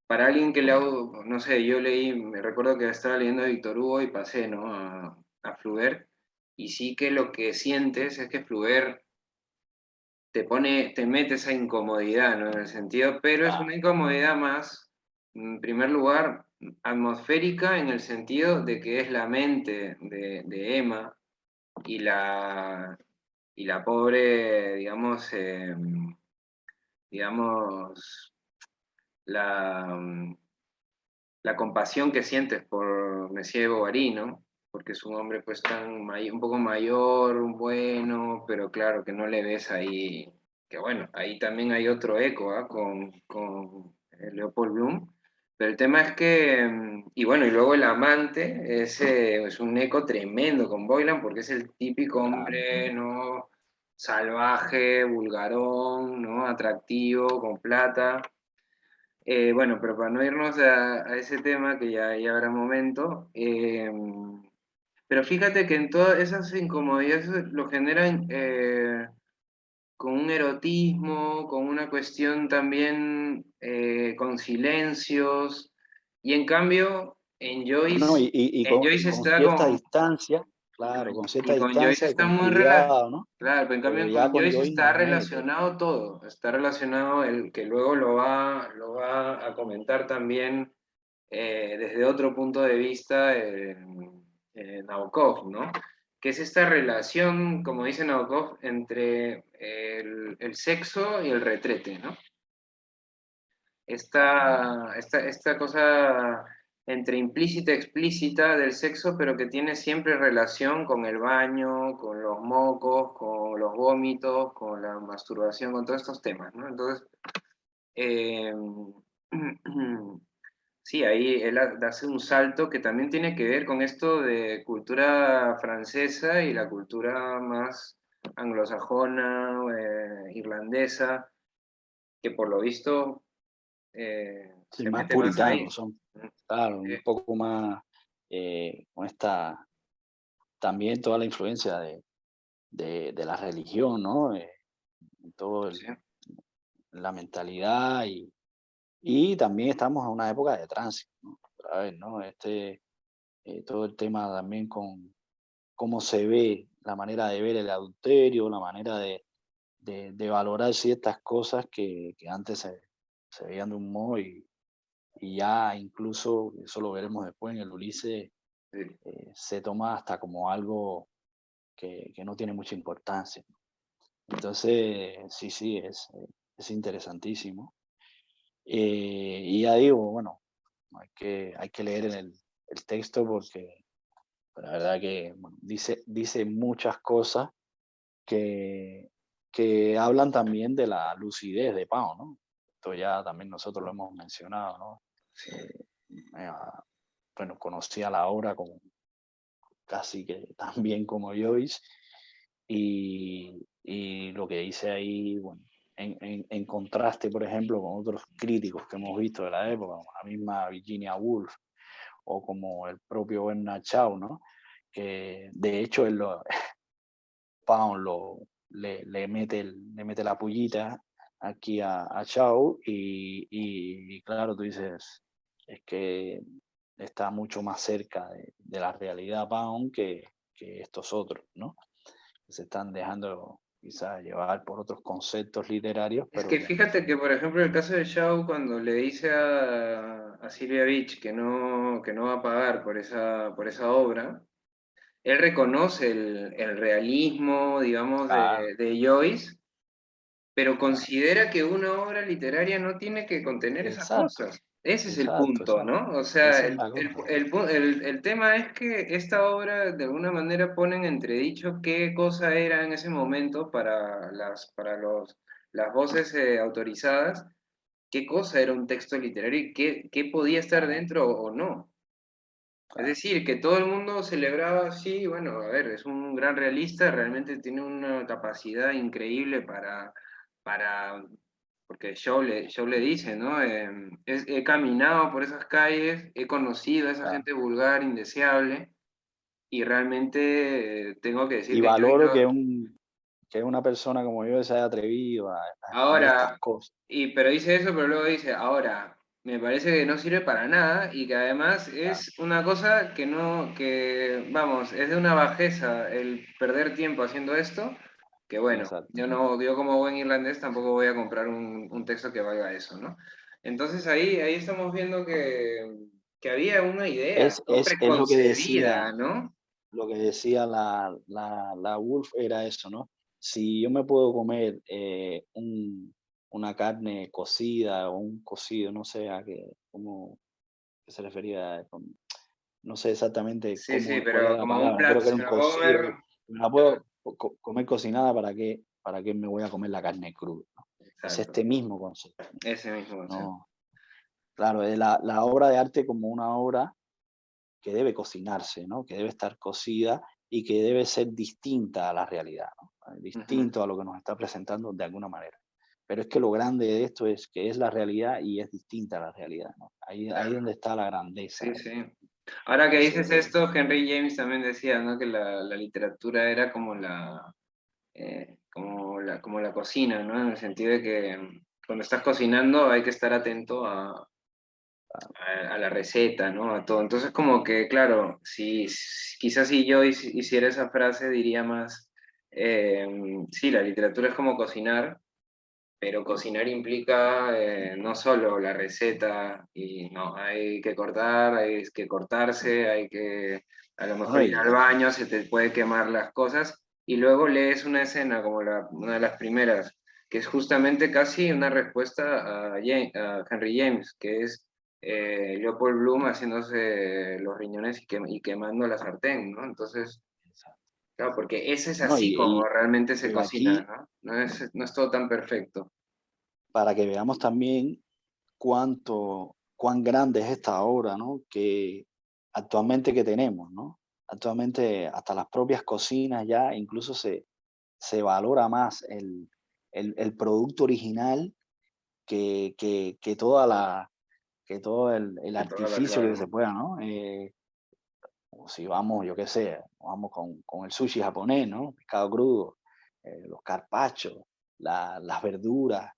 para alguien que le hago, no sé, yo leí, me recuerdo que estaba leyendo a Víctor Hugo y pasé, ¿no? A Flaubert, y sí que lo que sientes es que Flaubert te mete esa incomodidad, ¿no? En el sentido, pero es Ah, una incomodidad más, en primer lugar, atmosférica en el sentido de que es la mente de Emma y la pobre, digamos, la, la compasión que sientes por Messier Bovary, ¿no? Porque es un hombre pues un poco mayor, bueno, pero claro que no le ves ahí, que bueno, ahí también hay otro eco, ¿ah? Con Leopold Bloom, pero el tema es que, y bueno, y luego el amante es un eco tremendo con Boylan porque es el típico claro. hombre, ¿no? Salvaje, vulgarón, ¿no? Atractivo, con plata. Bueno, pero para no irnos a ese tema, que ya habrá momento, pero fíjate que en todas esas incomodidades lo generan con un erotismo, con una cuestión también con silencios, y en cambio No, En Joyce con está cierta con, distancia, claro, con cierta y con Joyce distancia y está con muy cuidado, ¿no? claro, pero en Pero cambio ya con con Joyce Joey está nos mete. relacionado todo, está relacionado el que luego lo va a comentar también desde otro punto de vista Nabokov, ¿no? Que es esta relación, como dice Nabokov, entre el sexo y el retrete, ¿no? Esta cosa entre implícita y explícita del sexo, pero que tiene siempre relación con el baño, con los mocos, con los vómitos, con la masturbación, con todos estos temas, ¿no? Entonces, eh, sí, ahí él hace un salto que también tiene que ver con esto de cultura francesa y la cultura más anglosajona, irlandesa, que por lo visto Sí, se más mete más ahí. puritanos, son, claro, un poco más con esta, también toda la influencia de la religión, ¿no? En todo Sí, la mentalidad y también estamos en una época de tránsito, ¿no? Otra vez, ¿no? Todo el tema también con cómo se ve, la manera de ver el adulterio, la manera de valorar ciertas cosas que antes se veían de un modo y ya incluso, eso lo veremos después en el Ulises, sí. se toma hasta como algo que no tiene mucha importancia. Entonces, sí, sí, es interesantísimo. Y ya digo, bueno, hay que leer el texto porque la verdad que bueno, dice muchas cosas que, que hablan también de la lucidez de Pau, ¿no? Esto ya también nosotros lo hemos mencionado, ¿no? Eh, ah, bueno, conocía la obra como casi que tan bien como Joyce y lo que dice ahí, bueno, en contraste, por ejemplo, con otros críticos que hemos visto de la época, como la misma Virginia Woolf o como el propio Bernard Shaw, ¿no? Que de hecho Pound le mete la pullita aquí a Shaw y claro, tú dices, es que está mucho más cerca de la realidad Pound que estos otros, ¿no? Que se están dejando quizás llevar por otros conceptos literarios, Es pero que que fíjate que, por ejemplo, el caso de Shaw, cuando le dice a Silvia Beach que no va a pagar por esa obra, él reconoce el realismo, digamos, claro, de Joyce, pero claro, considera que una obra literaria no tiene que contener esas exacto, cosas. Ese es el Exacto, punto, exacto. ¿no? O sea, Esa es la cosa. el tema es que esta obra de alguna manera pone en entredicho qué cosa era en ese momento para las voces autorizadas, qué cosa era un texto literario y qué podía estar Claro, dentro o no. Es claro. decir, que todo el mundo celebraba, sí, bueno, a ver, es un gran realista, realmente tiene una capacidad increíble para porque Shaw le dice, ¿no? He caminado por esas calles, he conocido a esa Claro. gente vulgar, indeseable, y realmente tengo que decir Y que Joyce valoro lo... que una persona como yo se haya atrevido a escribir estas Ahora, cosas. pero dice eso, pero luego dice, ahora, me parece que no sirve para nada y que además Claro, es una cosa que no, que, vamos, es de una bajeza el perder tiempo haciendo esto, que bueno, exacto. yo como buen irlandés tampoco voy a comprar un texto que valga eso, ¿no? Entonces ahí estamos viendo que había una idea, ¿no? Es Preconcebida, ¿no? lo que decía la Woolf era eso, ¿no? Si yo me puedo comer una carne cocida o un cocido, no sé a qué, cómo qué se refería, no sé exactamente Sí, sí, cómo, cuál era pero la como un palabra, creo plato, que era si un me lo puedo cocido, comer, me la puedo comer cocinada, para qué me voy a comer la carne cruda? ¿No? Es exacto, este mismo concepto, ese mismo concepto. ¿no? Claro, es la obra de arte como una obra que debe cocinarse, ¿no? Que debe estar cocida y que debe ser distinta a la realidad, ¿no? Ujú. Distinto a lo que nos está presentando de alguna manera. Pero es que lo grande de esto es que es la realidad y es distinta a la realidad, ¿no? Ahí Claro, donde está la grandeza. sí, sí. Ahora que dices Entonces, esto, Henry James también decía, ¿no? Que la literatura era como la cocina, ¿no? En el sentido de que cuando estás cocinando hay que estar atento a la receta, ¿no? A todo. Entonces, como que, claro, quizás si yo hiciera esa frase, diría más, eh, sí, la literatura es como cocinar, pero cocinar implica no solo la receta, y no, hay que cortar, hay que cortarse, hay que a lo mejor bueno, ir al baño, se te puede quemar las cosas, y luego lees una escena como una de las primeras, que es justamente casi una respuesta a Henry James, que es Leopold Bloom haciéndose los riñones y quemando la sartén, ¿no? Entonces, claro, porque ese es no, así como realmente se y cocina, aquí, ¿no? No es todo tan perfecto. para que veamos también cuán grande es esta obra, ¿no? Que actualmente que tenemos, ¿no? Actualmente hasta las propias cocinas ya incluso se valora más el producto original que que todo el Que toda la artificio que clave. se pueda, ¿no? O si vamos, yo qué sé, vamos con el sushi japonés, ¿no? Pescado crudo, los carpachos, las verduras,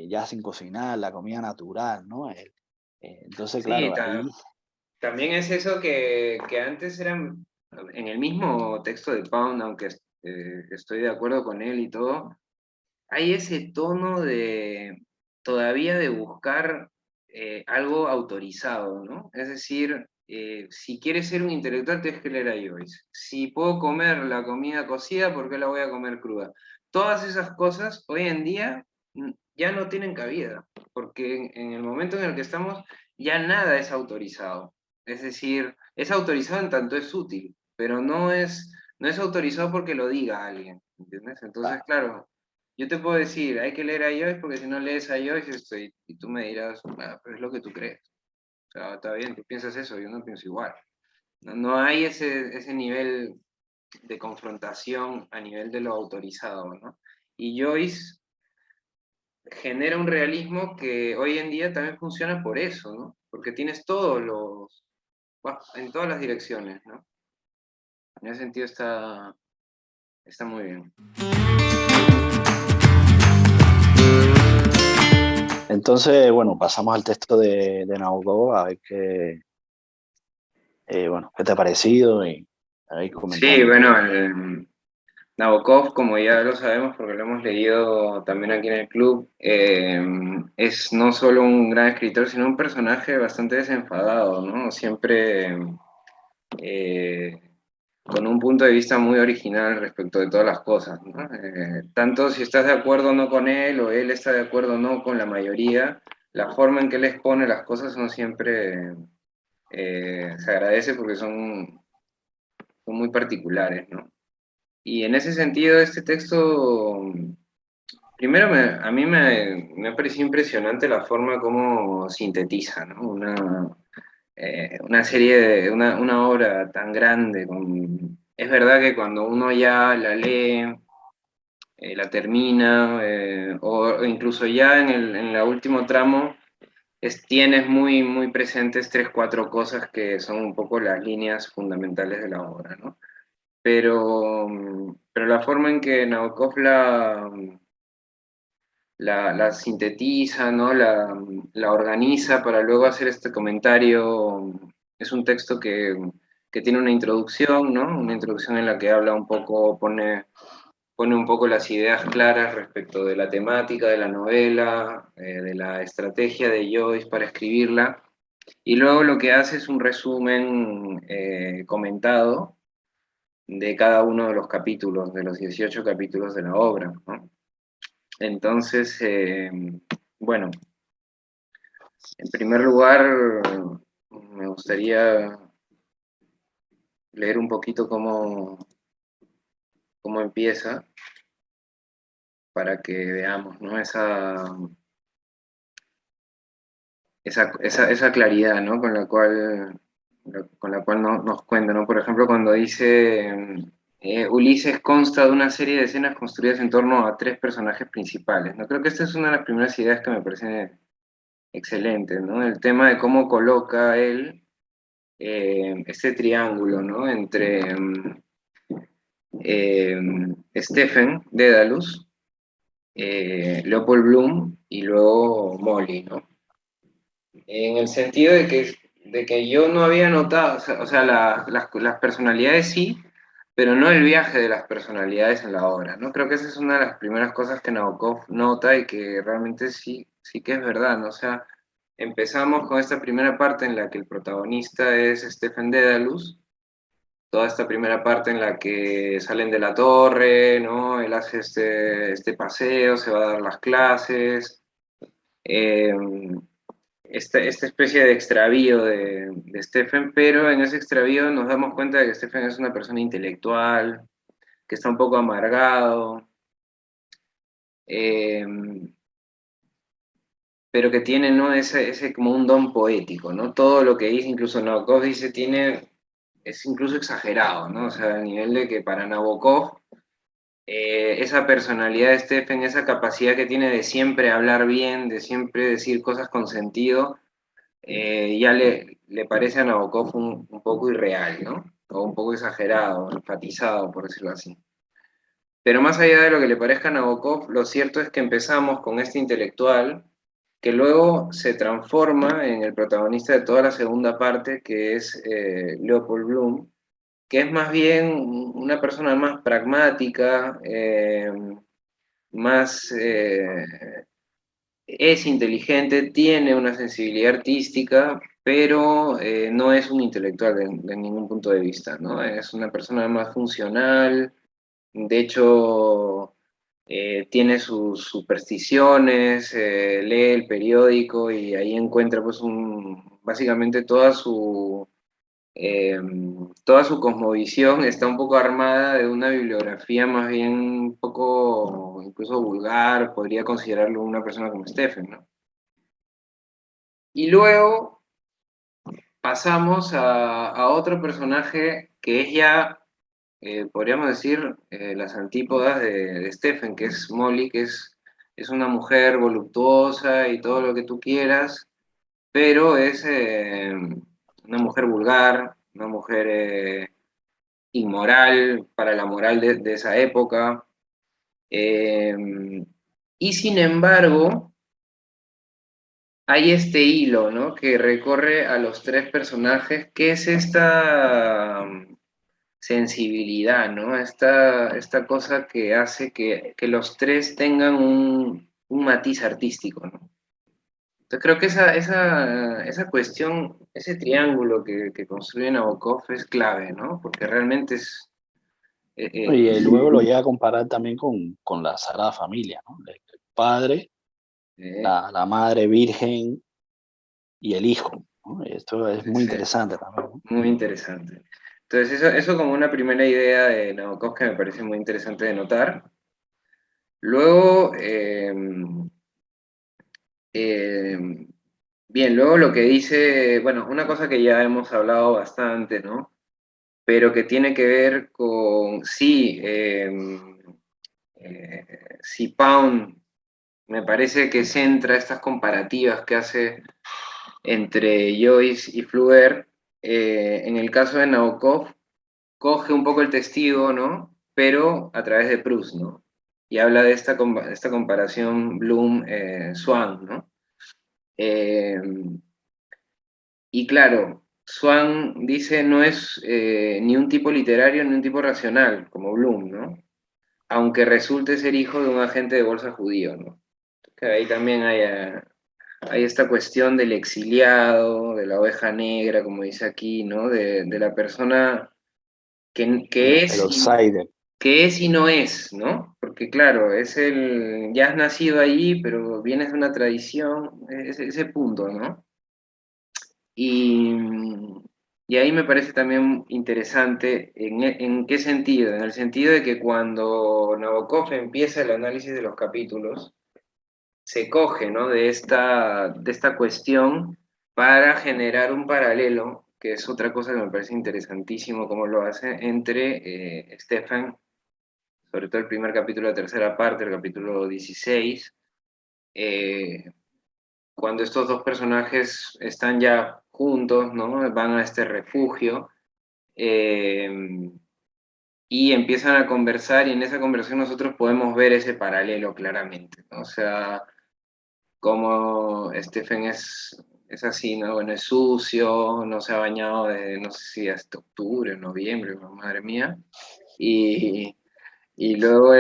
ya sin cocinar, la comida natural, ¿no? Entonces, Sí, claro, ahí, también es eso que antes eran, en el mismo texto de Pound, aunque estoy de acuerdo con él y todo, hay ese tono de todavía de buscar algo autorizado, ¿no? Es decir, si quieres ser un intelectual tienes que leer a Joyce. Si puedo comer la comida cocida, ¿por qué la voy a comer cruda? Todas esas cosas hoy en día ya no tienen cabida, porque en el momento en el que estamos ya nada es autorizado. Es decir, es autorizado en tanto es útil, pero no es autorizado porque lo diga alguien, ¿entiendes? Entonces, claro, claro, yo te puedo decir, hay que leer a Joyce porque si no lees a Joyce, y tú me dirás, "Ah, pero es lo que tú crees. O sea, está bien, tú piensas eso, yo no pienso igual. No hay ese nivel de confrontación a nivel de lo autorizado, ¿no? Y Joyce genera un realismo que hoy en día también funciona por eso, ¿no? Porque tienes en todas las direcciones, ¿no? En ese sentido está muy bien. entonces, bueno, pasamos al texto de Nabokov, a ver qué, bueno, qué te ha parecido y ahí Sí, comentamos. bueno, Nabokov, como ya lo sabemos porque lo hemos leído también aquí en el club, es no solo un gran escritor, sino un personaje bastante desenfadado, ¿no? Siempre eh, con un punto de vista muy original respecto de todas las cosas, ¿no? Tanto si estás de acuerdo o no con él, o él está de acuerdo o no con la mayoría, la forma en que él expone las cosas son siempre, se agradece porque son muy particulares, ¿no? Y en ese sentido, este texto, primero a mí me ha parecido impresionante la forma como sintetiza, ¿no? Una serie, una obra tan grande. Es verdad que cuando uno ya la lee, la termina, o incluso ya en el último tramo, tienes muy, muy presentes tres, cuatro cosas que son un poco las líneas fundamentales de la obra, ¿no? Pero la forma en que Nabokov la sintetiza, ¿no? La organiza para luego hacer este comentario. Es un texto que tiene una introducción, ¿no? Una introducción en la que habla un poco, pone un poco las ideas claras respecto de la temática de la novela, de la estrategia de Joyce para escribirla, y luego lo que hace es un resumen comentado de cada uno de los capítulos, de los 18 capítulos de la obra, ¿no? Entonces, bueno, en primer lugar, me gustaría leer un poquito cómo empieza, para que veamos, ¿no? Esa claridad, ¿no? Con la cual nos cuenta, ¿no? Por ejemplo, cuando dice, Ulises consta de una serie de escenas construidas en torno a tres personajes principales, ¿no? Creo que esta es una de las primeras ideas que me parece excelente, ¿no? El tema de cómo coloca él este triángulo, ¿no? Entre Stephen Dedalus, Leopold Bloom y luego Molly, ¿no? En el sentido de que yo no había notado, o sea, las personalidades sí, pero no el viaje de las personalidades en la obra, ¿no? Creo que esa es una de las primeras cosas que Nabokov nota y que realmente sí, sí que es verdad, ¿no? O sea, empezamos con esta primera parte en la que el protagonista es Stephen Dedalus, toda esta primera parte en la que salen de la torre, ¿no? Él hace este paseo, se va a dar las clases, eh, esta especie de extravío de Stephen, pero en ese extravío nos damos cuenta de que Stephen es una persona intelectual, que está un poco amargado, eh, pero que tiene, ¿no? Ese como un don poético, ¿no? Todo lo que dice, incluso Nabokov dice, es incluso exagerado, ¿no? O sea, a nivel de que para Nabokov, esa personalidad de Stephen, esa capacidad que tiene de siempre hablar bien, de siempre decir cosas con sentido, ya le parece a Nabokov un poco irreal, ¿no? O un poco exagerado, enfatizado, por decirlo así. Pero más allá de lo que le parezca a Nabokov, lo cierto es que empezamos con este intelectual que luego se transforma en el protagonista de toda la segunda parte, que es Leopold Bloom, que es más bien una persona más pragmática, más es inteligente, tiene una sensibilidad artística, pero no es un intelectual de ningún punto de vista, ¿no? Es una persona más funcional, de hecho, tiene sus supersticiones, lee el periódico y ahí encuentra pues básicamente toda su cosmovisión está un poco armada de una bibliografía más bien un poco incluso vulgar, podría considerarlo una persona como Stephen, ¿no? Y luego pasamos a otro personaje que es ya, podríamos decir, las antípodas de Stephen, que es Molly, que es una mujer voluptuosa y todo lo que tú quieras, pero es una mujer vulgar, una mujer inmoral para la moral de esa época. eh, y sin embargo, hay este hilo, ¿no? Que recorre a los tres personajes, que es esta sensibilidad, ¿no? Esta cosa que hace que los tres tengan un matiz artístico, ¿no? Entonces creo que esa cuestión, ese triángulo que construye Nabokov es clave, ¿no? Porque realmente es... Y luego lo llega a comparar también con la Sagrada Familia, ¿no? El padre la madre virgen y el hijo, ¿no? Esto es muy Sí, interesante también, ¿no? muy interesante. Entonces, eso como una primera idea de Nabokov que me parece muy interesante de notar. Luego, eh, bien, luego lo que dice, bueno, una cosa que ya hemos hablado bastante, ¿no? Pero que tiene que ver con, sí, si Pound me parece que centra estas comparativas que hace entre Joyce y Flaubert, en el caso de Nabokov, coge un poco el testigo, ¿no? Pero a través de Proust, ¿no? Y habla de esta comparación Bloom-Swan, ¿no? Eh, y claro, Swan dice no es ni un tipo literario ni un tipo racional, como Bloom, ¿no? Aunque resulte ser hijo de un agente de bolsa judío, ¿no? Que ahí también hay esta cuestión del exiliado, de la oveja negra, como dice aquí, ¿no? De la persona que El es outsider. que es y no es, ¿no? Porque claro, ya has nacido allí, pero vienes de una tradición, ese punto, ¿no? Y, y ahí me parece también interesante, ¿en qué sentido? En el sentido de que cuando Nabokov empieza el análisis de los capítulos, se coge, ¿no? de esta cuestión para generar un paralelo, que es otra cosa que me parece interesantísimo cómo lo hace, entre Stefan, sobre todo el primer capítulo, la tercera parte, el capítulo 16, eh, cuando estos dos personajes están ya juntos, ¿no? Van a este refugio eh, y empiezan a conversar y en esa conversación nosotros podemos ver ese paralelo claramente, ¿no? O sea, como Stephen es así, ¿no? Bueno, es sucio, no se ha bañado de, no sé si hasta octubre, noviembre, madre mía, y, y luego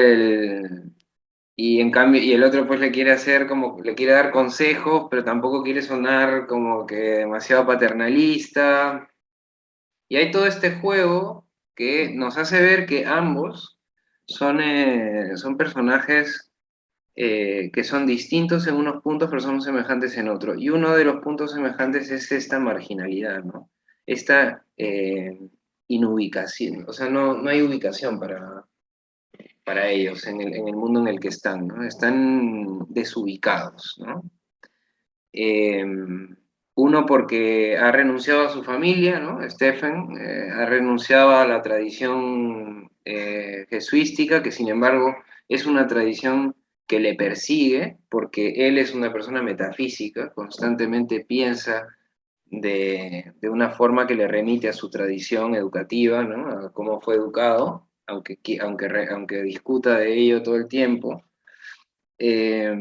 y en cambio, y el otro pues le quiere hacer como, le quiere dar consejos, pero tampoco quiere sonar como que demasiado paternalista. Y hay todo este juego que nos hace ver que ambos son personajes que son distintos en unos puntos, pero son semejantes en otros. Y uno de los puntos semejantes es esta marginalidad, ¿no? Esta inubicación. O sea, no hay ubicación para ellos en el mundo en el que están, ¿no? Están desubicados, ¿no? Eh, uno porque ha renunciado a su familia, ¿no? Stephen ha renunciado a la tradición jesuística, que sin embargo es una tradición que le persigue, porque él es una persona metafísica, constantemente piensa de una forma que le remite a su tradición educativa, ¿no? A cómo fue educado, aunque discuta de ello todo el tiempo. Eh,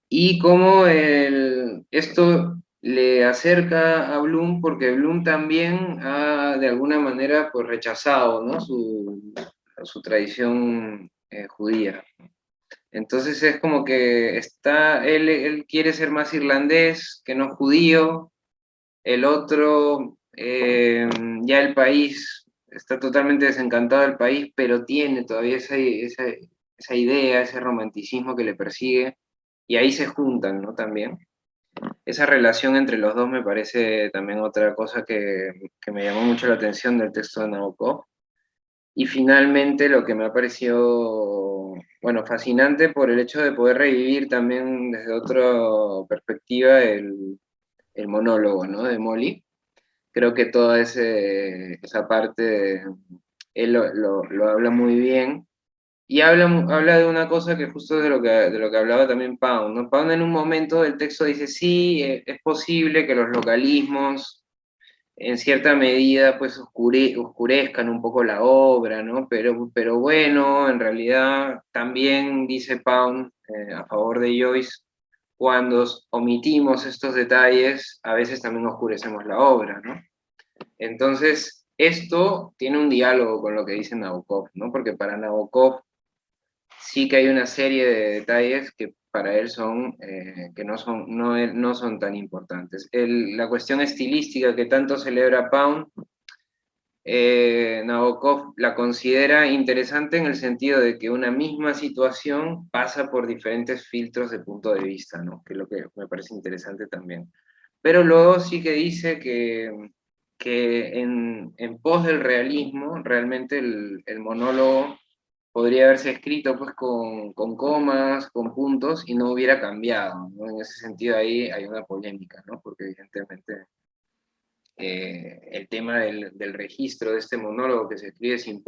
y cómo esto le acerca a Bloom, porque Bloom también ha de alguna manera pues, rechazado, ¿no? su tradición judía. Entonces es como que él quiere ser más irlandés que no judío, el otro, ya el país, está totalmente desencantado del país, pero tiene todavía esa idea, ese romanticismo que le persigue, y ahí se juntan, ¿no? También. Esa relación entre los dos me parece también otra cosa que me llamó mucho la atención del texto de Nabokov. Y finalmente lo que me ha parecido, bueno, fascinante por el hecho de poder revivir también desde otra perspectiva el monólogo, ¿no? De Molly. Creo que toda esa parte, él lo habla muy bien. Y habla de una cosa que justo de lo que hablaba también Pound, ¿no? Pound en un momento del texto dice, sí, es posible que los localismos en cierta medida pues oscurezcan un poco la obra, ¿no? Pero bueno, en realidad también dice Pound a favor de Joyce, cuando omitimos estos detalles, a veces también oscurecemos la obra, ¿no? Entonces, esto tiene un diálogo con lo que dice Nabokov, ¿no? Porque para Nabokov sí que hay una serie de detalles que para él que no son tan importantes. La cuestión estilística que tanto celebra Pound Nabokov la considera interesante en el sentido de que una misma situación pasa por diferentes filtros de punto de vista, ¿no? Que es lo que me parece interesante también. Pero luego sí que dice que en pos del realismo, realmente el monólogo podría haberse escrito pues con comas, con puntos, y no hubiera cambiado, ¿no? En ese sentido ahí hay una polémica, ¿no? Porque evidentemente el tema del registro de este monólogo que se escribe sin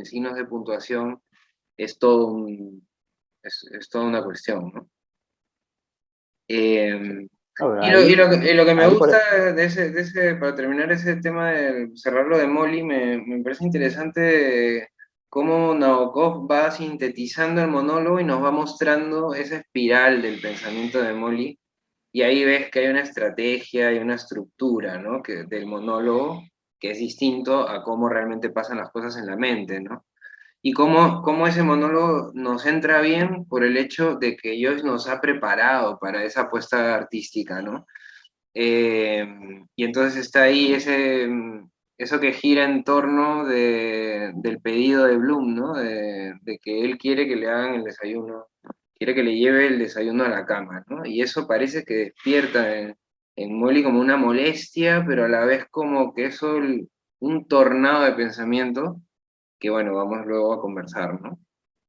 signos de puntuación es es toda una cuestión, ¿no? No, pero Y lo que me ahí gusta para terminar ese tema de cerrarlo de Molly, me parece interesante cómo Nabokov va sintetizando el monólogo y nos va mostrando esa espiral del pensamiento de Molly, y ahí ves que hay una estrategia y una estructura, ¿no? Del monólogo que es distinto a cómo realmente pasan las cosas en la mente, ¿no? Y cómo ese monólogo nos entra bien por el hecho de que Joyce nos ha preparado para esa apuesta artística, ¿no? Y entonces está ahí eso que gira en torno del pedido de Bloom, ¿no? De que él quiere que le hagan el desayuno, quiere que le lleve el desayuno a la cama, ¿no? Y eso parece que despierta en Molly como una molestia, pero a la vez como que eso, un tornado de pensamiento que, bueno, vamos luego a conversar, ¿no?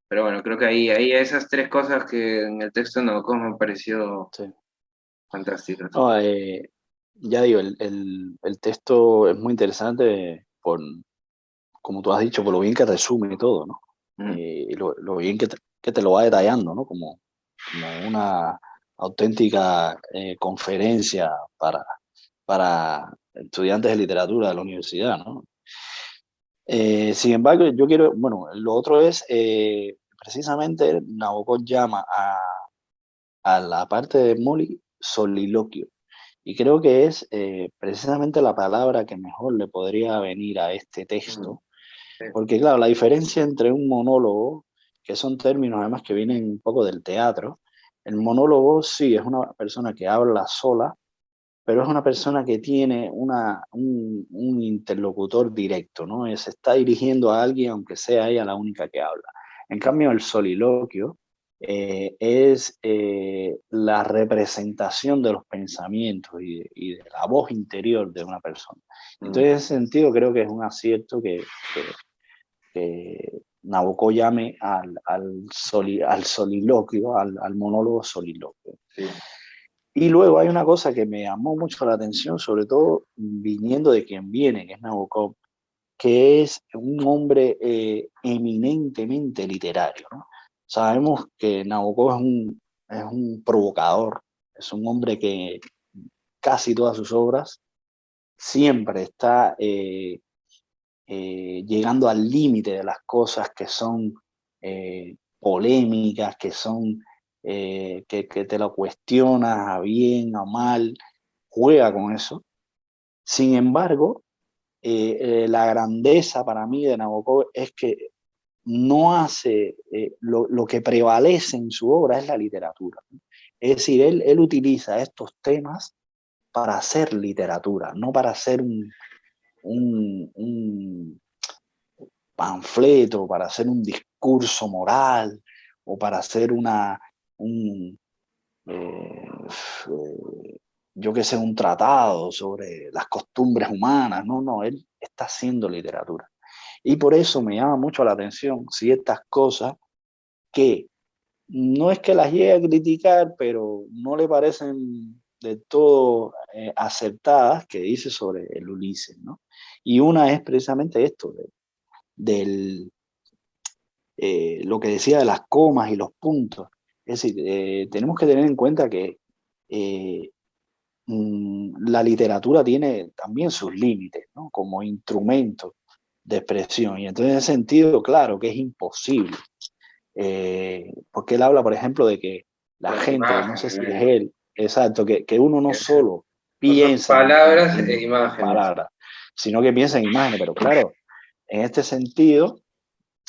Pero bueno, creo que ahí esas tres cosas que en el texto de Nabokov me han parecido sí. fantásticas. No, ya digo, el texto es muy interesante como tú has dicho, por lo bien que resume todo, ¿no? Mm. Y lo bien que te lo va detallando, ¿no? Como una auténtica conferencia para estudiantes de literatura de la universidad, ¿no? Sin embargo, yo quiero, bueno, lo otro es, precisamente Nabokov llama a la parte de Molly soliloquio. Y creo que es precisamente la palabra que mejor le podría venir a este Mm. texto, Sí. porque claro, la diferencia entre un monólogo, que son términos además que vienen un poco del teatro, el monólogo sí es una persona que habla sola, pero es una persona que tiene un interlocutor directo, ¿no? Se está dirigiendo a alguien, aunque sea ella la única que habla. En cambio, el soliloquio es la representación de los pensamientos y de la voz interior de una persona. Mm. Entonces, en ese sentido, creo que es un acierto que Nabokov llame al soliloquio, al monólogo soliloquio. Sí. Y luego hay una cosa que me llamó mucho la atención, sobre todo viniendo de quien viene, que es Nabokov, que es un hombre eminentemente literario, ¿no? Sabemos que Nabokov es un provocador, es un hombre que casi todas sus obras siempre está llegando al límite de las cosas que son polémicas, que son que te lo cuestionas a bien, a mal, juega con eso. Sin embargo, la grandeza para mí de Nabokov es que no hace, lo que prevalece en su obra es la literatura. Es decir, él utiliza estos temas para hacer literatura, no para hacer un panfleto, para hacer un discurso moral o para hacer un, eh, yo que sé, un tratado sobre las costumbres humanas. No, no, él está haciendo literatura. Y por eso me llama mucho la atención ciertas cosas que no es que las llegue a criticar, pero no le parecen de todo acertadas que dice sobre el Ulises, ¿no? Y una es precisamente esto, del, lo que decía de las comas y los puntos. Es decir, tenemos que tener en cuenta que eh, la literatura tiene también sus límites, ¿no? Como instrumento de expresión. Y entonces, en ese sentido, claro que es imposible. Porque él habla, por ejemplo, de que la Con gente, no sé si es imágenes, él, exacto, que uno no solo son piensa palabras e en imágenes. palabras, sino que piensa en imágenes. Pero claro, en este sentido,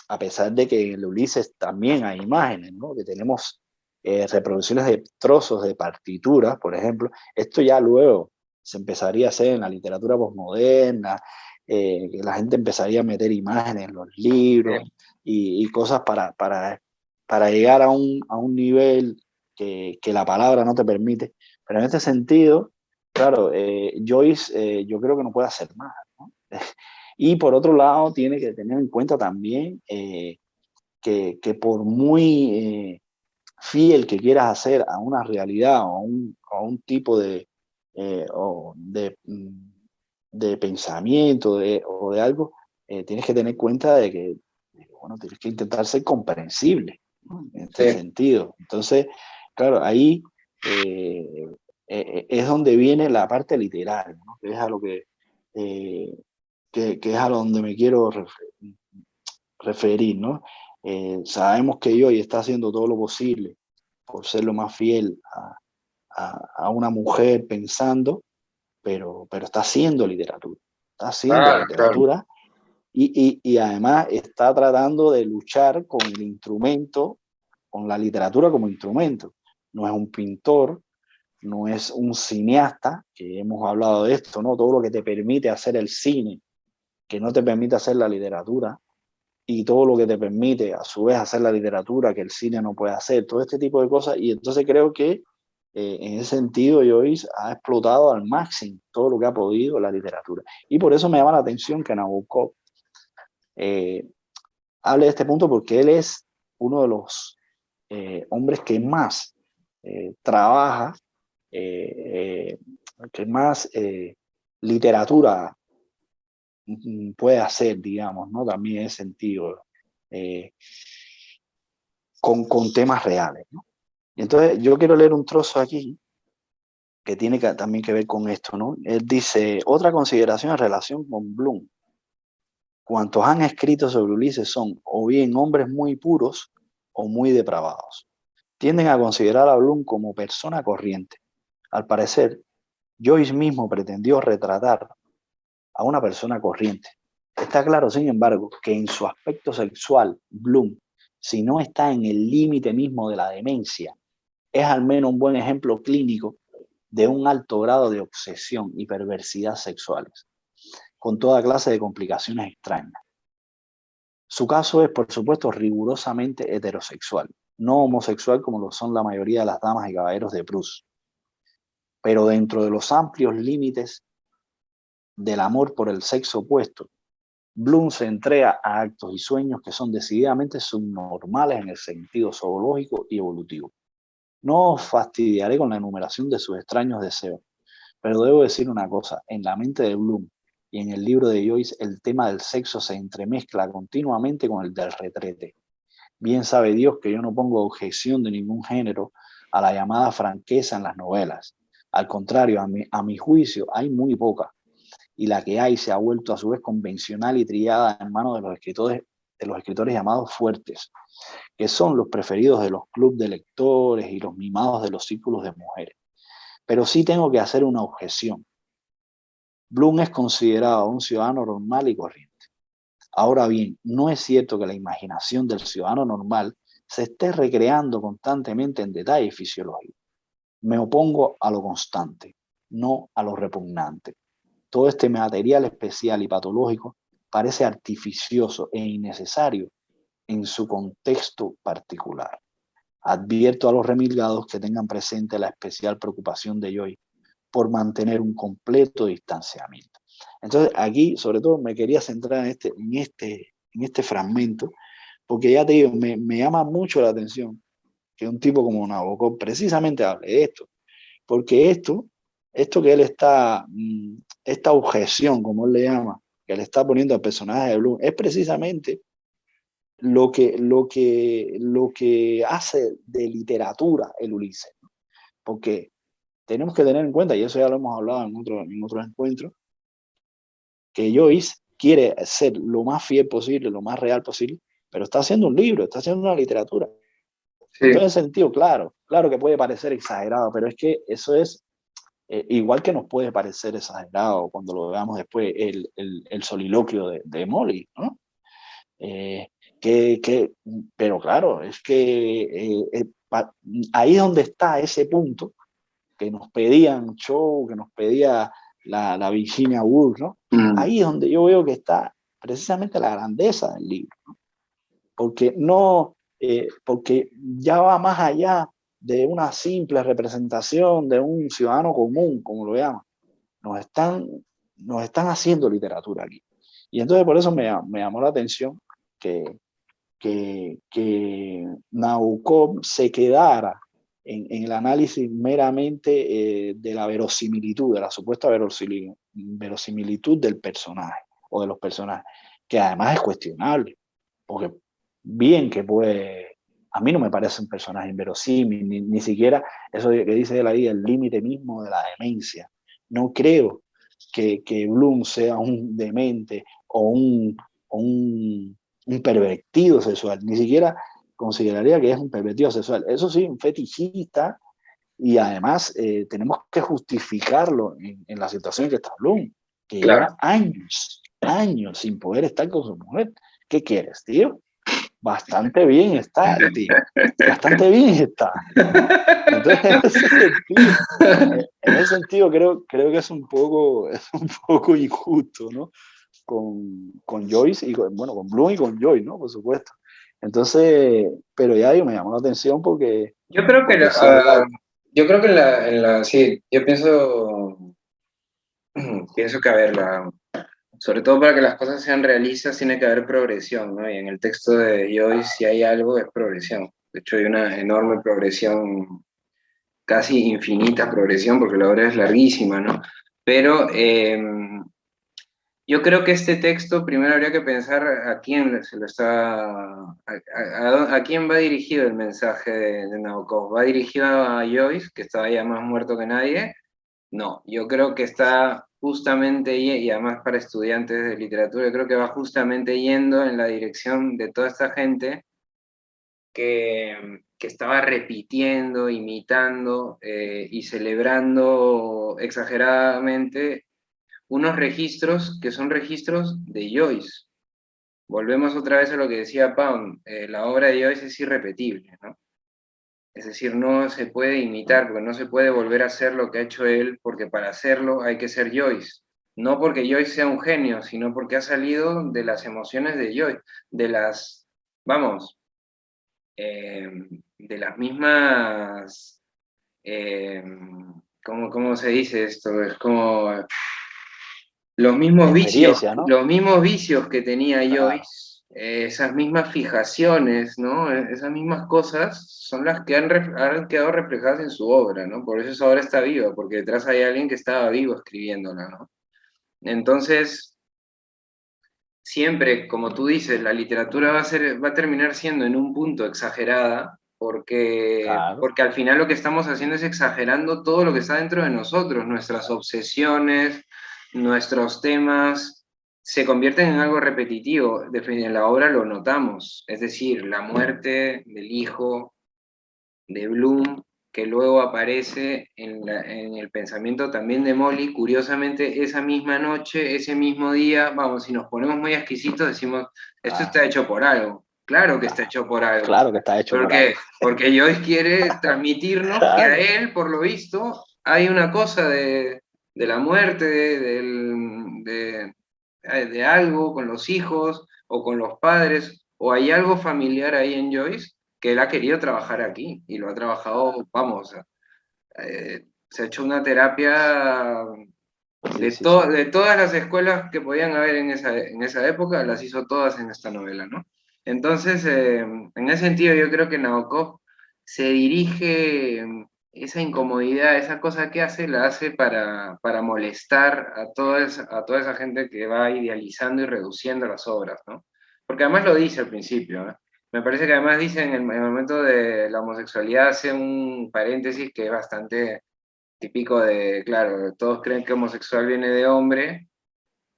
a pesar de que en el Ulises también hay imágenes, ¿no? Que tenemos reproducciones de trozos de partituras, por ejemplo, esto ya luego se empezaría a hacer en la literatura posmoderna, que la gente empezaría a meter imágenes en los libros y cosas para llegar a un nivel que la palabra no te permite. Pero en este sentido, claro, Joyce yo creo que no puede hacer más, ¿no? Y por otro lado, tiene que tener en cuenta también que por muy fiel que quieras hacer a una realidad o a un tipo de pensamiento o de algo, tienes que tener cuenta de que, bueno, tienes que intentar ser comprensible, ¿no? En este sentido. Entonces, claro, ahí es donde viene la parte literaria, ¿no? Que es a lo que es a donde me quiero referir, ¿no? Sabemos que Joy está haciendo todo lo posible por ser lo más fiel a una mujer pensando, pero está haciendo literatura. Está haciendo literatura y además está tratando de luchar con el instrumento, con la literatura como instrumento. No es un pintor, no es un cineasta, que hemos hablado de esto, ¿no? Todo lo que te permite hacer el cine, que no te permite hacer la literatura, y todo lo que te permite a su vez hacer la literatura que el cine no puede hacer, todo este tipo de cosas. Y entonces creo que en ese sentido Joyce ha explotado al máximo todo lo que ha podido la literatura. Y por eso me llama la atención que Nabokov hable de este punto, porque él es uno de los hombres que más trabaja, que más literatura puede hacer, digamos, ¿no? También en ese sentido, con temas reales, ¿no? Y entonces yo quiero leer un trozo aquí que tiene también que ver con esto, ¿no? Él dice, otra consideración en relación con Bloom. Cuantos han escrito sobre Ulises son o bien hombres muy puros o muy depravados. Tienden a considerar a Bloom como persona corriente. Al parecer, Joyce mismo pretendió retratar a una persona corriente. Está claro, sin embargo, que en su aspecto sexual, Bloom, si no está en el límite mismo de la demencia, es al menos un buen ejemplo clínico de un alto grado de obsesión y perversidad sexuales, con toda clase de complicaciones extrañas. Su caso es, por supuesto, rigurosamente heterosexual, no homosexual como lo son la mayoría de las damas y caballeros de Proust, pero dentro de los amplios límites del amor por el sexo opuesto, Bloom se entrega a actos y sueños que son decididamente subnormales en el sentido zoológico y evolutivo. No os fastidiaré con la enumeración de sus extraños deseos, pero debo decir una cosa, en la mente de Bloom y en el libro de Joyce el tema del sexo se entremezcla continuamente con el del retrete. Bien sabe Dios que yo no pongo objeción de ningún género a la llamada franqueza en las novelas. Al contrario, a mi juicio hay muy poca, y la que hay se ha vuelto a su vez convencional y trillada en manos de los escritores llamados fuertes, que son los preferidos de los clubes de lectores y los mimados de los círculos de mujeres. Pero sí tengo que hacer una objeción. Bloom es considerado un ciudadano normal y corriente. Ahora bien, no es cierto que la imaginación del ciudadano normal se esté recreando constantemente en detalles fisiológicos. Me opongo a lo constante, no a lo repugnante. Todo este material especial y patológico parece artificioso e innecesario en su contexto particular. Advierto a los remilgados que tengan presente la especial preocupación de Joy por mantener un completo distanciamiento. Entonces aquí, sobre todo, me quería centrar en este fragmento, porque ya te digo, me llama mucho la atención que un tipo como Nabokov precisamente hable de esto, porque esto que él está, esta objeción, como él le llama, que le está poniendo al personaje de Bloom, es precisamente lo que hace de literatura el Ulises, ¿no? Porque tenemos que tener en cuenta, y eso ya lo hemos hablado en otros encuentros, que Joyce quiere ser lo más fiel posible, lo más real posible, pero está haciendo un libro, está haciendo una literatura. Sí. En todo ese sentido, claro que puede parecer exagerado, pero es que eso es igual que nos puede parecer exagerado cuando lo veamos después el soliloquio de Molly, ¿no? Pero claro, es que ahí es donde está ese punto que nos pedían Shaw, que nos pedía la Virginia Woolf, ¿no? ahí es donde yo veo que está precisamente la grandeza del libro, ¿no? Porque no, porque ya va más allá de una simple representación de un ciudadano común, como lo llaman. Nos están, nos están haciendo literatura aquí. Y entonces por eso me llamó la atención que Nabokov se quedara en el análisis meramente de la verosimilitud, de la supuesta verosimilitud del personaje o de los personajes, que además es cuestionable, porque bien que puede, a mí no me parece un personaje inverosímil, ni siquiera eso que dice él ahí, el límite mismo de la demencia. No creo que Bloom sea un demente o un pervertido sexual, ni siquiera consideraría que es un pervertido sexual. Eso sí, un fetichista, y además tenemos que justificarlo en la situación en que está Bloom, que Claro. lleva años sin poder estar con su mujer. ¿Qué quieres, tío? Bastante bien está el tío, bastante bien está. Entonces, en ese sentido creo que es un poco injusto, ¿no? Con Joyce y bueno, con Bloom y con Joyce, ¿no? Por supuesto. Entonces, pero ya digo, me llamó la atención Yo creo que, porque sí habla. yo creo que sí, yo pienso que, a ver, sobre todo para que las cosas sean realistas, tiene que haber progresión, ¿no? Y en el texto de Joyce, si hay algo, es progresión. De hecho, hay una enorme progresión, casi infinita progresión, porque la obra es larguísima, ¿no? Pero yo creo que este texto primero habría que pensar a quién se lo está, a quién va dirigido el mensaje de Nabokov. ¿Va dirigido a Joyce, que estaba ya más muerto que nadie? No, yo creo que está justamente, y además para estudiantes de literatura, yo creo que va justamente yendo en la dirección de toda esta gente que estaba repitiendo, imitando y celebrando exageradamente unos registros que son registros de Joyce. Volvemos otra vez a lo que decía Pound, la obra de Joyce es irrepetible, ¿no? Es decir, no se puede imitar, porque no se puede volver a hacer lo que ha hecho él, porque para hacerlo hay que ser Joyce. No porque Joyce sea un genio, sino porque ha salido de las emociones de Joyce, de las, vamos, de las mismas, eh, ¿cómo se dice esto? Es como Experiencia, ¿no? los mismos vicios que tenía Claro, Joyce, esas mismas fijaciones, ¿no? Esas mismas cosas son las que han quedado reflejadas en su obra, ¿no? Por eso ahora está viva, porque detrás hay alguien que estaba vivo escribiéndola, ¿no? Entonces, siempre, como tú dices, la literatura va a terminar siendo en un punto exagerada, claro. porque al final lo que estamos haciendo es exagerando todo lo que está dentro de nosotros, nuestras obsesiones, nuestros temas, se convierten en algo repetitivo. En la obra lo notamos, es decir, la muerte del hijo de Bloom, que luego aparece en el pensamiento también de Molly, curiosamente esa misma noche, ese mismo día, vamos, si nos ponemos muy exquisitos decimos, esto Claro, está hecho por algo, claro que está hecho por algo, claro que está hecho por algo. porque Joyce quiere transmitirnos que a Claro, él, por lo visto, hay una cosa de la muerte, de algo con los hijos o con los padres, o hay algo familiar ahí en Joyce que él ha querido trabajar aquí y lo ha trabajado, vamos, se ha hecho una terapia sí, sí, sí. de todas las escuelas que podían haber en esa época, las hizo todas en esta novela, ¿no? Entonces, en ese sentido, yo creo que Nabokov se dirige, esa incomodidad, esa cosa que hace, la hace para molestar a toda esa gente que va idealizando y reduciendo las obras, ¿no? Porque además lo dice al principio, ¿eh? Me parece que además dice en el momento de la homosexualidad, hace un paréntesis que es bastante típico de, claro, todos creen que homosexual viene de hombre,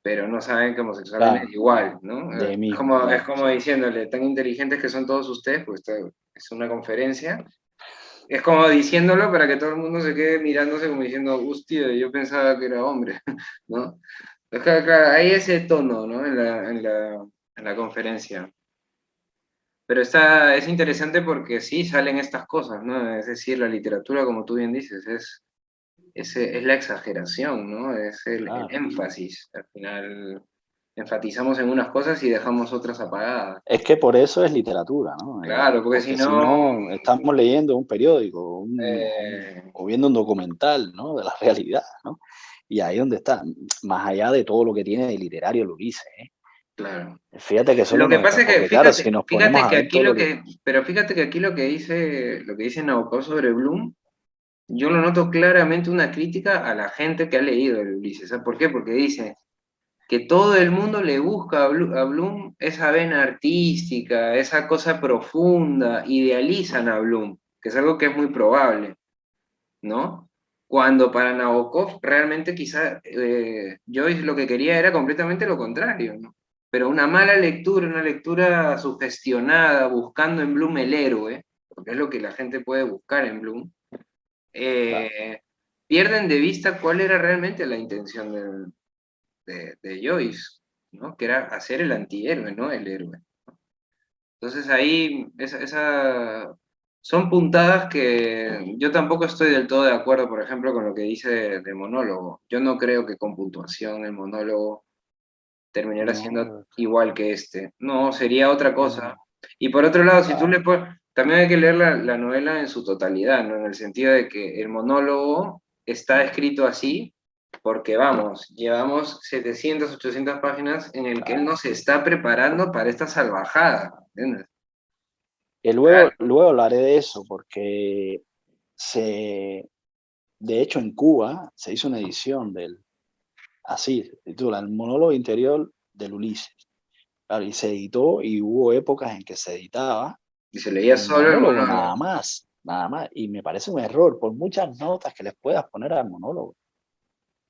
pero no saben que homosexual viene de Claro, igual, ¿no? de mismo, Es claro, como sí. diciéndole, tan inteligentes que son todos ustedes, pues esto es una conferencia. Es como diciéndolo para que todo el mundo se quede mirándose como diciendo, hostia, yo pensaba que era hombre, ¿no? Claro, claro, hay ese tono, ¿no? En la conferencia. Pero es interesante porque sí salen estas cosas, ¿no? Es decir, la literatura, como tú bien dices, es la exageración, ¿no? Es el Claro. énfasis. Al final enfatizamos en unas cosas y dejamos otras apagadas. Es que por eso es literatura, ¿no? Claro, porque si Porque si no, no, estamos leyendo un periódico eh, o viendo un documental, ¿no? De la realidad, ¿no? Y ahí donde está, más allá de todo lo que tiene de literario el Ulises, ¿eh? claro. Fíjate que solo Lo que nos pasa está, es que, porque claro, si nos ponemos fíjate a que ver aquí todo lo lo que... que, pero fíjate que aquí lo que dice Nabokov sobre Bloom, yo lo noto claramente una crítica a la gente que ha leído el Ulises. ¿Sabes por qué? Porque dice que todo el mundo le busca a Bloom esa vena artística, esa cosa profunda, idealizan a Bloom, que es algo que es muy probable, ¿no? Cuando para Nabokov realmente quizá Joyce lo que quería era completamente lo contrario, ¿no? Pero una mala lectura, una lectura sugestionada, buscando en Bloom el héroe, porque es lo que la gente puede buscar en Bloom, Claro. pierden de vista cuál era realmente la intención de Joyce, ¿no? Que era hacer el antihéroe, no el héroe. Entonces ahí son puntadas que yo tampoco estoy del todo de acuerdo, por ejemplo, con lo que dice del monólogo. Yo no creo que con puntuación el monólogo terminara siendo No, igual que este. No, sería otra cosa. no, Y por otro lado, si tú claro. le pones, también hay que leer la novela en su totalidad, ¿no? En el sentido de que el monólogo está escrito así porque, vamos, llevamos 700, 800 páginas en el que él Claro. nos está preparando para esta salvajada, ¿entiendes? Y Claro. luego hablaré de eso, porque se, de hecho en Cuba se hizo una edición del, así, se titula El monólogo interior del Ulises. Claro, y se editó y hubo épocas en que se editaba Y se leía el solo el monólogo monólogo. nada más. Y me parece un error, por muchas notas que les puedas poner al monólogo,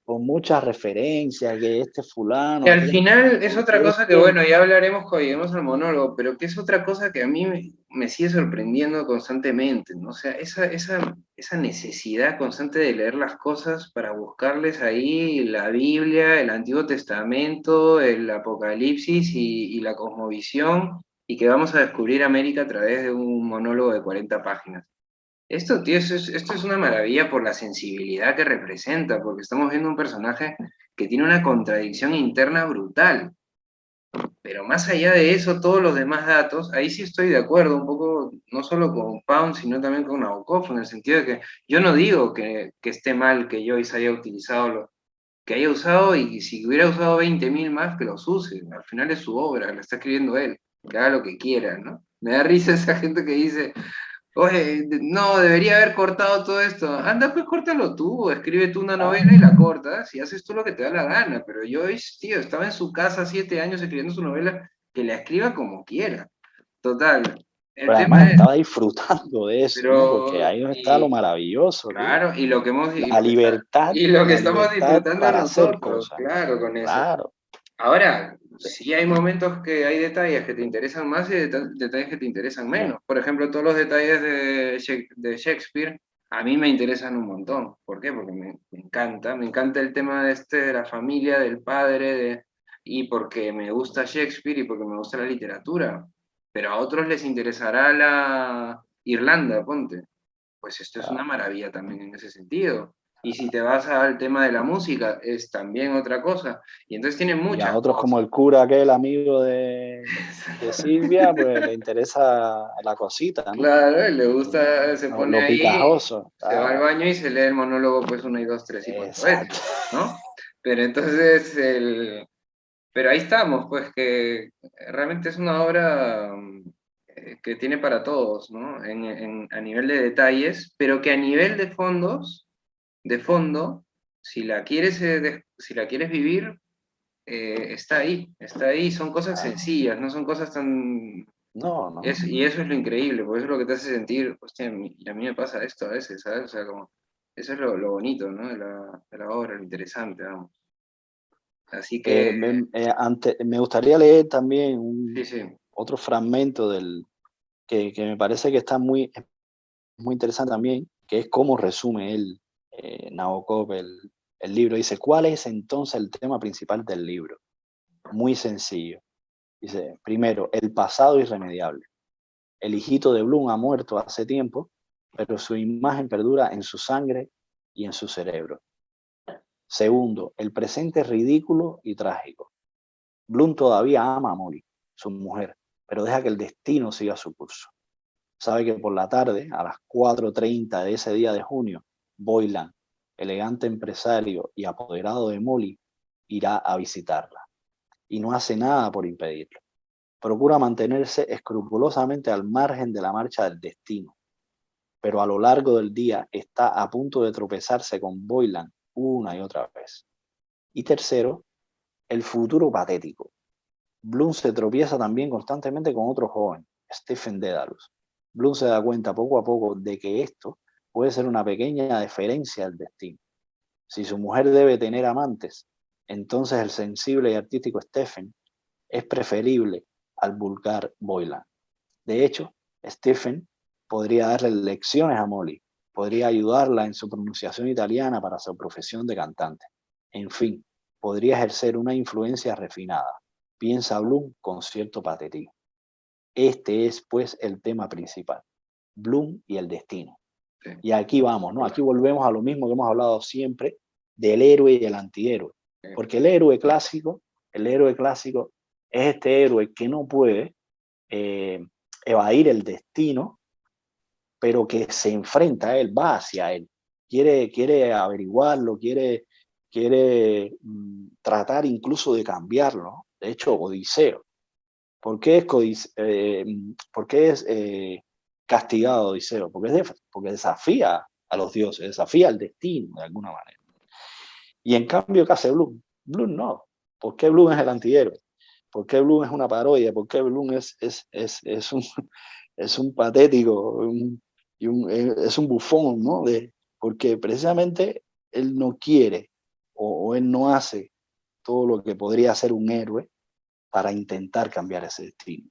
por muchas referencias, que este Que fulano, al aquel, final es otra porque es cosa que, que, bueno, ya hablaremos cuando lleguemos al monólogo, pero que es otra cosa que a mí me sigue sorprendiendo constantemente, ¿no? O sea, esa necesidad constante de leer las cosas para buscarles ahí la Biblia, el Antiguo Testamento, el Apocalipsis y la cosmovisión, y que vamos a descubrir América a través de un monólogo de 40 páginas. Esto, tío, esto es una maravilla por la sensibilidad que representa, porque estamos viendo un personaje que tiene una contradicción interna brutal. Pero más allá de eso, todos los demás datos, ahí sí estoy de acuerdo, un poco, no solo con Pound, sino también con Nabokov, en el sentido de que yo no digo que esté mal que Joyce haya utilizado lo que haya usado y si hubiera usado 20.000 más, que los use. Al final es su obra, la está escribiendo él, que haga lo que quiera, ¿no? Me da risa esa gente que dice, oye, no, debería haber cortado todo esto. Anda, pues córtalo tú, escribe tú una ah, novela y la cortas y haces tú lo que te da la gana. Pero Joyce, tío, estaba en su casa 7 años escribiendo su novela, que la escriba como quiera. Total, el pero tema además es, estaba disfrutando de eso, ¿no? Porque pero, ahí no está lo y maravilloso, tío. claro, La libertad, y lo que la estamos libertad disfrutando para hacer nosotros, cosas, ¿no? claro, con eso. Claro, Ahora, sí hay momentos que hay detalles que te interesan más y detalles que te interesan menos. Por ejemplo, todos los detalles de Shakespeare a mí me interesan un montón. ¿Por qué? Porque me encanta el tema de de la familia, del padre, y porque me gusta Shakespeare y porque me gusta la literatura. Pero a otros les interesará la Irlanda, ponte. Pues esto es una claro. maravilla también en ese sentido. Y si te vas al tema de la música, es también otra cosa. Y entonces tiene Y a muchas otros como cosas. el cura, aquel amigo de Silvia, pues le interesa la cosita, ¿no? Claro, y le gusta, se pone Lo ahí, picajoso. se va al Ah, baño y se lee el monólogo pues una y dos, tres y cuatro exacto. veces, ¿no? Pero entonces, pero ahí estamos, pues que realmente es una obra que tiene para todos, ¿no? A nivel de detalles, pero que a nivel de fondo, si la quieres vivir, está ahí, son cosas Ah, sencillas, no son cosas tan... no, no. y eso es lo increíble, porque eso es lo que te hace sentir, hostia, y a mí me pasa esto a veces, ¿sabes? O sea, como, eso es lo bonito, ¿no? De la obra, lo interesante, vamos. Así que, Me gustaría leer también sí, sí, otro fragmento que me parece que está muy interesante también, que es cómo resume él, Nabokov, el libro. Dice, ¿cuál es entonces el tema principal del libro? Muy sencillo. Dice, primero, el pasado irremediable. El hijito de Bloom ha muerto hace tiempo, pero su imagen perdura en su sangre y en su cerebro. Segundo, el presente es ridículo y trágico. Bloom todavía ama a Molly, su mujer, pero deja que el destino siga su curso. Sabe que por la tarde, a las 4:30 de ese día de junio, Boylan, elegante empresario y apoderado de Molly, irá a visitarla. Y no hace nada por impedirlo. Procura mantenerse escrupulosamente al margen de la marcha del destino, pero a lo largo del día está a punto de tropezarse con Boylan una y otra vez. Y tercero, el futuro patético. Bloom se tropieza también constantemente con otro joven, Stephen Dedalus. Bloom se da cuenta poco a poco de que esto puede ser una pequeña deferencia al destino. Si su mujer debe tener amantes, entonces el sensible y artístico Stephen es preferible al vulgar Boylan. De hecho, Stephen podría darle lecciones a Molly, podría ayudarla en su pronunciación italiana para su profesión de cantante. En fin, podría ejercer una influencia refinada, piensa Bloom con cierto patetismo. Este es, pues, el tema principal, Bloom y el destino. Sí. Y aquí vamos, ¿no? Aquí volvemos a lo mismo que hemos hablado siempre del héroe y el antihéroe. Porque el héroe clásico es este héroe que no puede evadir el destino, pero que se enfrenta a él, va hacia él, quiere averiguarlo, quiere tratar incluso de cambiarlo, ¿no? De hecho, Odiseo. ¿Por qué es castigado Odiseo? Porque desafía a los dioses, desafía al destino de alguna manera. Y en cambio, ¿qué hace Bloom? Bloom no. ¿Por qué Bloom es el antihéroe? ¿Por qué Bloom es una parodia? ¿Por qué Bloom es un patético es un bufón, ¿no? Porque precisamente él no quiere o él no hace todo lo que podría hacer un héroe para intentar cambiar ese destino.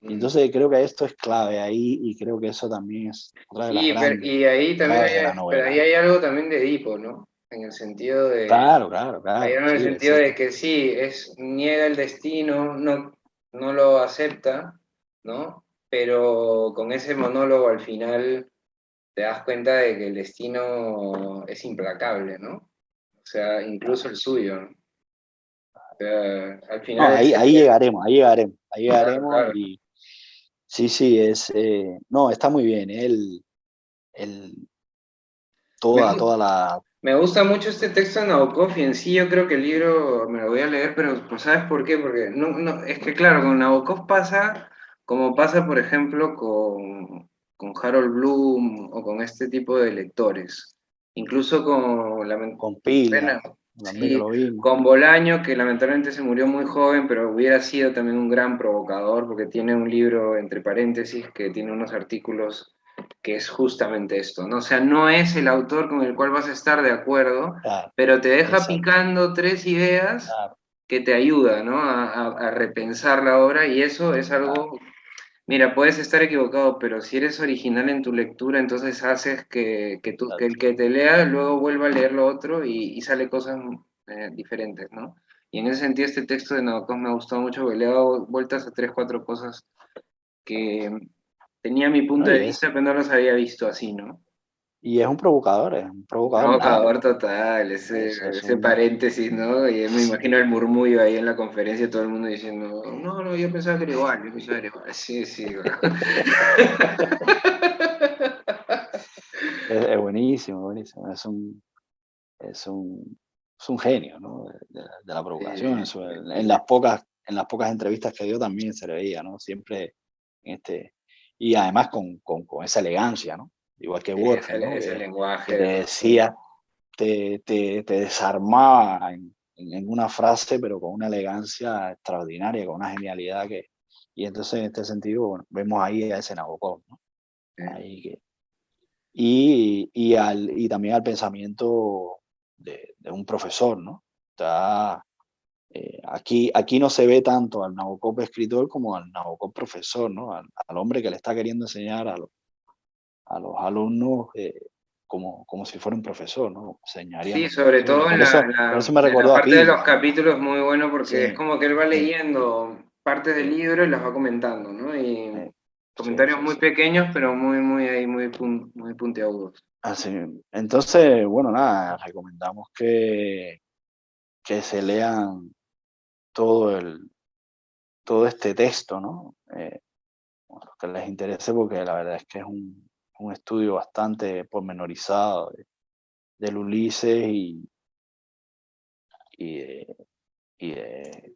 Y entonces creo que esto es clave ahí y creo que eso también es otra de las grandes Y ahí también claves de la pero novela. ahí hay algo también de Edipo, ¿no? En el sentido de... Claro. Hay algo en el Sí, sentido de que sí, niega el destino, no lo acepta, ¿no? Pero con ese monólogo al final te das cuenta de que el destino es implacable, ¿no? O sea, incluso el suyo, ¿no? O sea, al No, final ahí llegaremos, claro. y sí, no, está muy bien, Me, toda la... me gusta mucho este texto de Nabokov y en sí yo creo que el libro me lo voy a leer, pero pues, ¿sabes por qué? Porque es que claro, con Nabokov pasa como pasa, por ejemplo, con Harold Bloom o con este tipo de lectores. Incluso con con Pila, pena, también que sí, lo vimos. con Bolaño, que lamentablemente se murió muy joven, pero hubiera sido también un gran provocador, porque tiene un libro, entre paréntesis, que tiene unos artículos que es justamente esto, ¿no? O sea, no es el autor con el cual vas a estar de acuerdo, Claro, pero te deja exacto, picando tres ideas claro, que te ayudan, ¿no? A repensar la obra y eso es claro, algo, mira, puedes estar equivocado, pero si eres original en tu lectura, entonces haces que el exacto. que te lea luego vuelva a leer lo otro y sale cosas diferentes, ¿no? Y en ese sentido este texto de Nabokov me ha gustado mucho porque le he dado vueltas a tres, cuatro cosas que tenía mi punto ¿No? de vista, pero no los había visto así, ¿no? Y es un provocador nato. Provocador total, Es ese paréntesis, ¿no? Y me imagino el sí, murmullo ahí en la conferencia, todo el mundo diciendo, no, yo pensaba que era igual, yo pensaba que era igual. Sí, sí. es buenísimo, buenísimo. Es un, es un genio, ¿no? De la provocación. Sí, Eso, sí, en las pocas entrevistas que dio también se le veía, ¿no? Siempre en y además con esa elegancia, ¿no? Igual que Warhol, ¿no? ese Que te lenguaje. decía, te desarmaba en una frase, pero con una elegancia extraordinaria, con una genialidad y entonces en este sentido, bueno, vemos ahí a ese Nabokov, ¿no? Ahí que, y también al pensamiento de un profesor, ¿no? Está, aquí no se ve tanto al Nabokov escritor como al Nabokov profesor, ¿no? Al hombre que le está queriendo enseñar a los alumnos como si fuera un profesor, ¿no? Enseñarían Sí, los sobre profesores. todo Por eso me en la recordó a parte de Pili, los ¿no? capítulos muy bueno porque es Sí, como que él va sí, leyendo partes del sí, libro y las va comentando, ¿no? Y sí, sí, comentarios sí, muy sí. pequeños, pero muy, muy ahí, muy puntiagudos. Así, entonces, bueno, nada, recomendamos que se lean todo todo este texto, ¿no? A los que les interese, porque la verdad es que es un estudio bastante pormenorizado del Ulises y, de,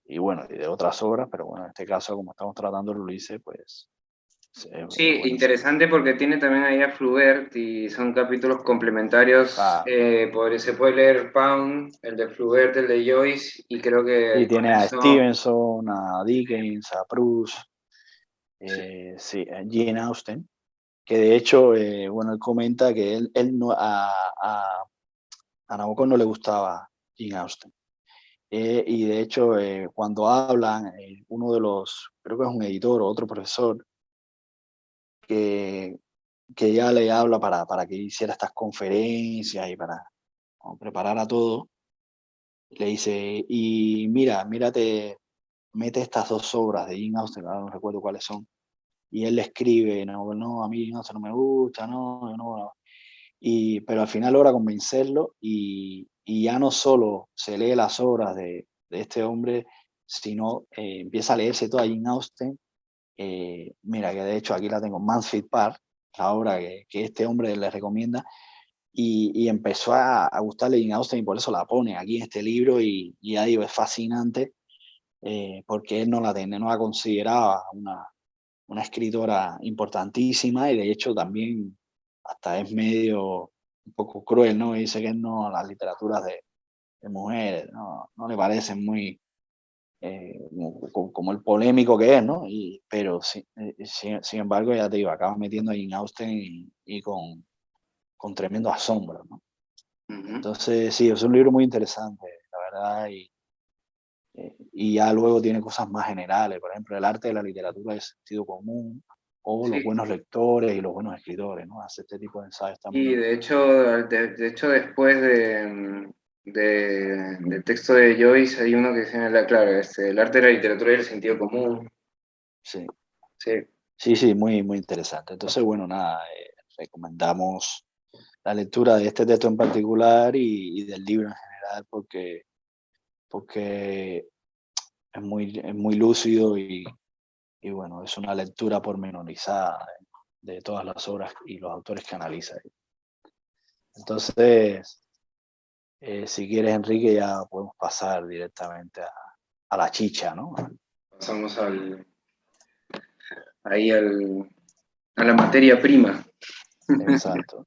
y bueno, y de otras obras, pero bueno, en este caso, como estamos tratando el Ulises, pues es Sí, buenísimo. interesante porque tiene también ahí a Flaubert y son capítulos complementarios. Ah, Se puede leer Pound, el de Flaubert, el de Joyce, y creo y que con tiene a eso... Stevenson, a Dickens, a Proust, Sí, sí, a Jane Austen, que de hecho, bueno, él comenta que él no, a Nabokov no le gustaba Jane Austen. Y de hecho, cuando hablan, uno de los, creo que es un editor o otro profesor, que, que ya le habla para que hiciera estas conferencias y para como, preparar a todo, le dice, y mira, mírate, mete estas dos obras de Jane Austen, ahora no recuerdo cuáles son, y él le escribe, no, no, a mí Jane Austen no me gusta, no, no, pero al final logra convencerlo y ya no solo se lee las obras de este hombre, sino empieza a leerse toda Jane Austen. Mira, que de hecho aquí la tengo, Mansfield Park, la obra que este hombre le recomienda, y empezó a gustarle Jane Austen y por eso la pone aquí en este libro y ya digo, es fascinante porque él no la consideraba una escritora importantísima y de hecho también hasta es medio un poco cruel, ¿no? Y dice que no, las literaturas de mujeres no le parecen muy como el polémico que es, ¿no? Pero sin embargo, ya te digo, acaba metiendo a Jane Austen y con tremendo asombro, ¿no? ujú. Entonces, sí, es un libro muy interesante, la verdad, y ya luego tiene cosas más generales, por ejemplo, el arte de la literatura de sentido común, o los Sí, buenos lectores y los buenos escritores, ¿no? Hace este tipo de ensayos y también. de hecho después del texto de Joyce hay uno que se llama, claro, el arte de la literatura y el sentido común. Sí, Sí, sí, muy, muy interesante. Entonces, bueno, nada, recomendamos la lectura de este texto en particular y del libro en general porque es muy lúcido y bueno, es una lectura pormenorizada de todas las obras y los autores que analiza. Entonces, si quieres, Enrique, ya podemos pasar directamente a la chicha, ¿no? pasamos ahí a la materia prima. Exacto.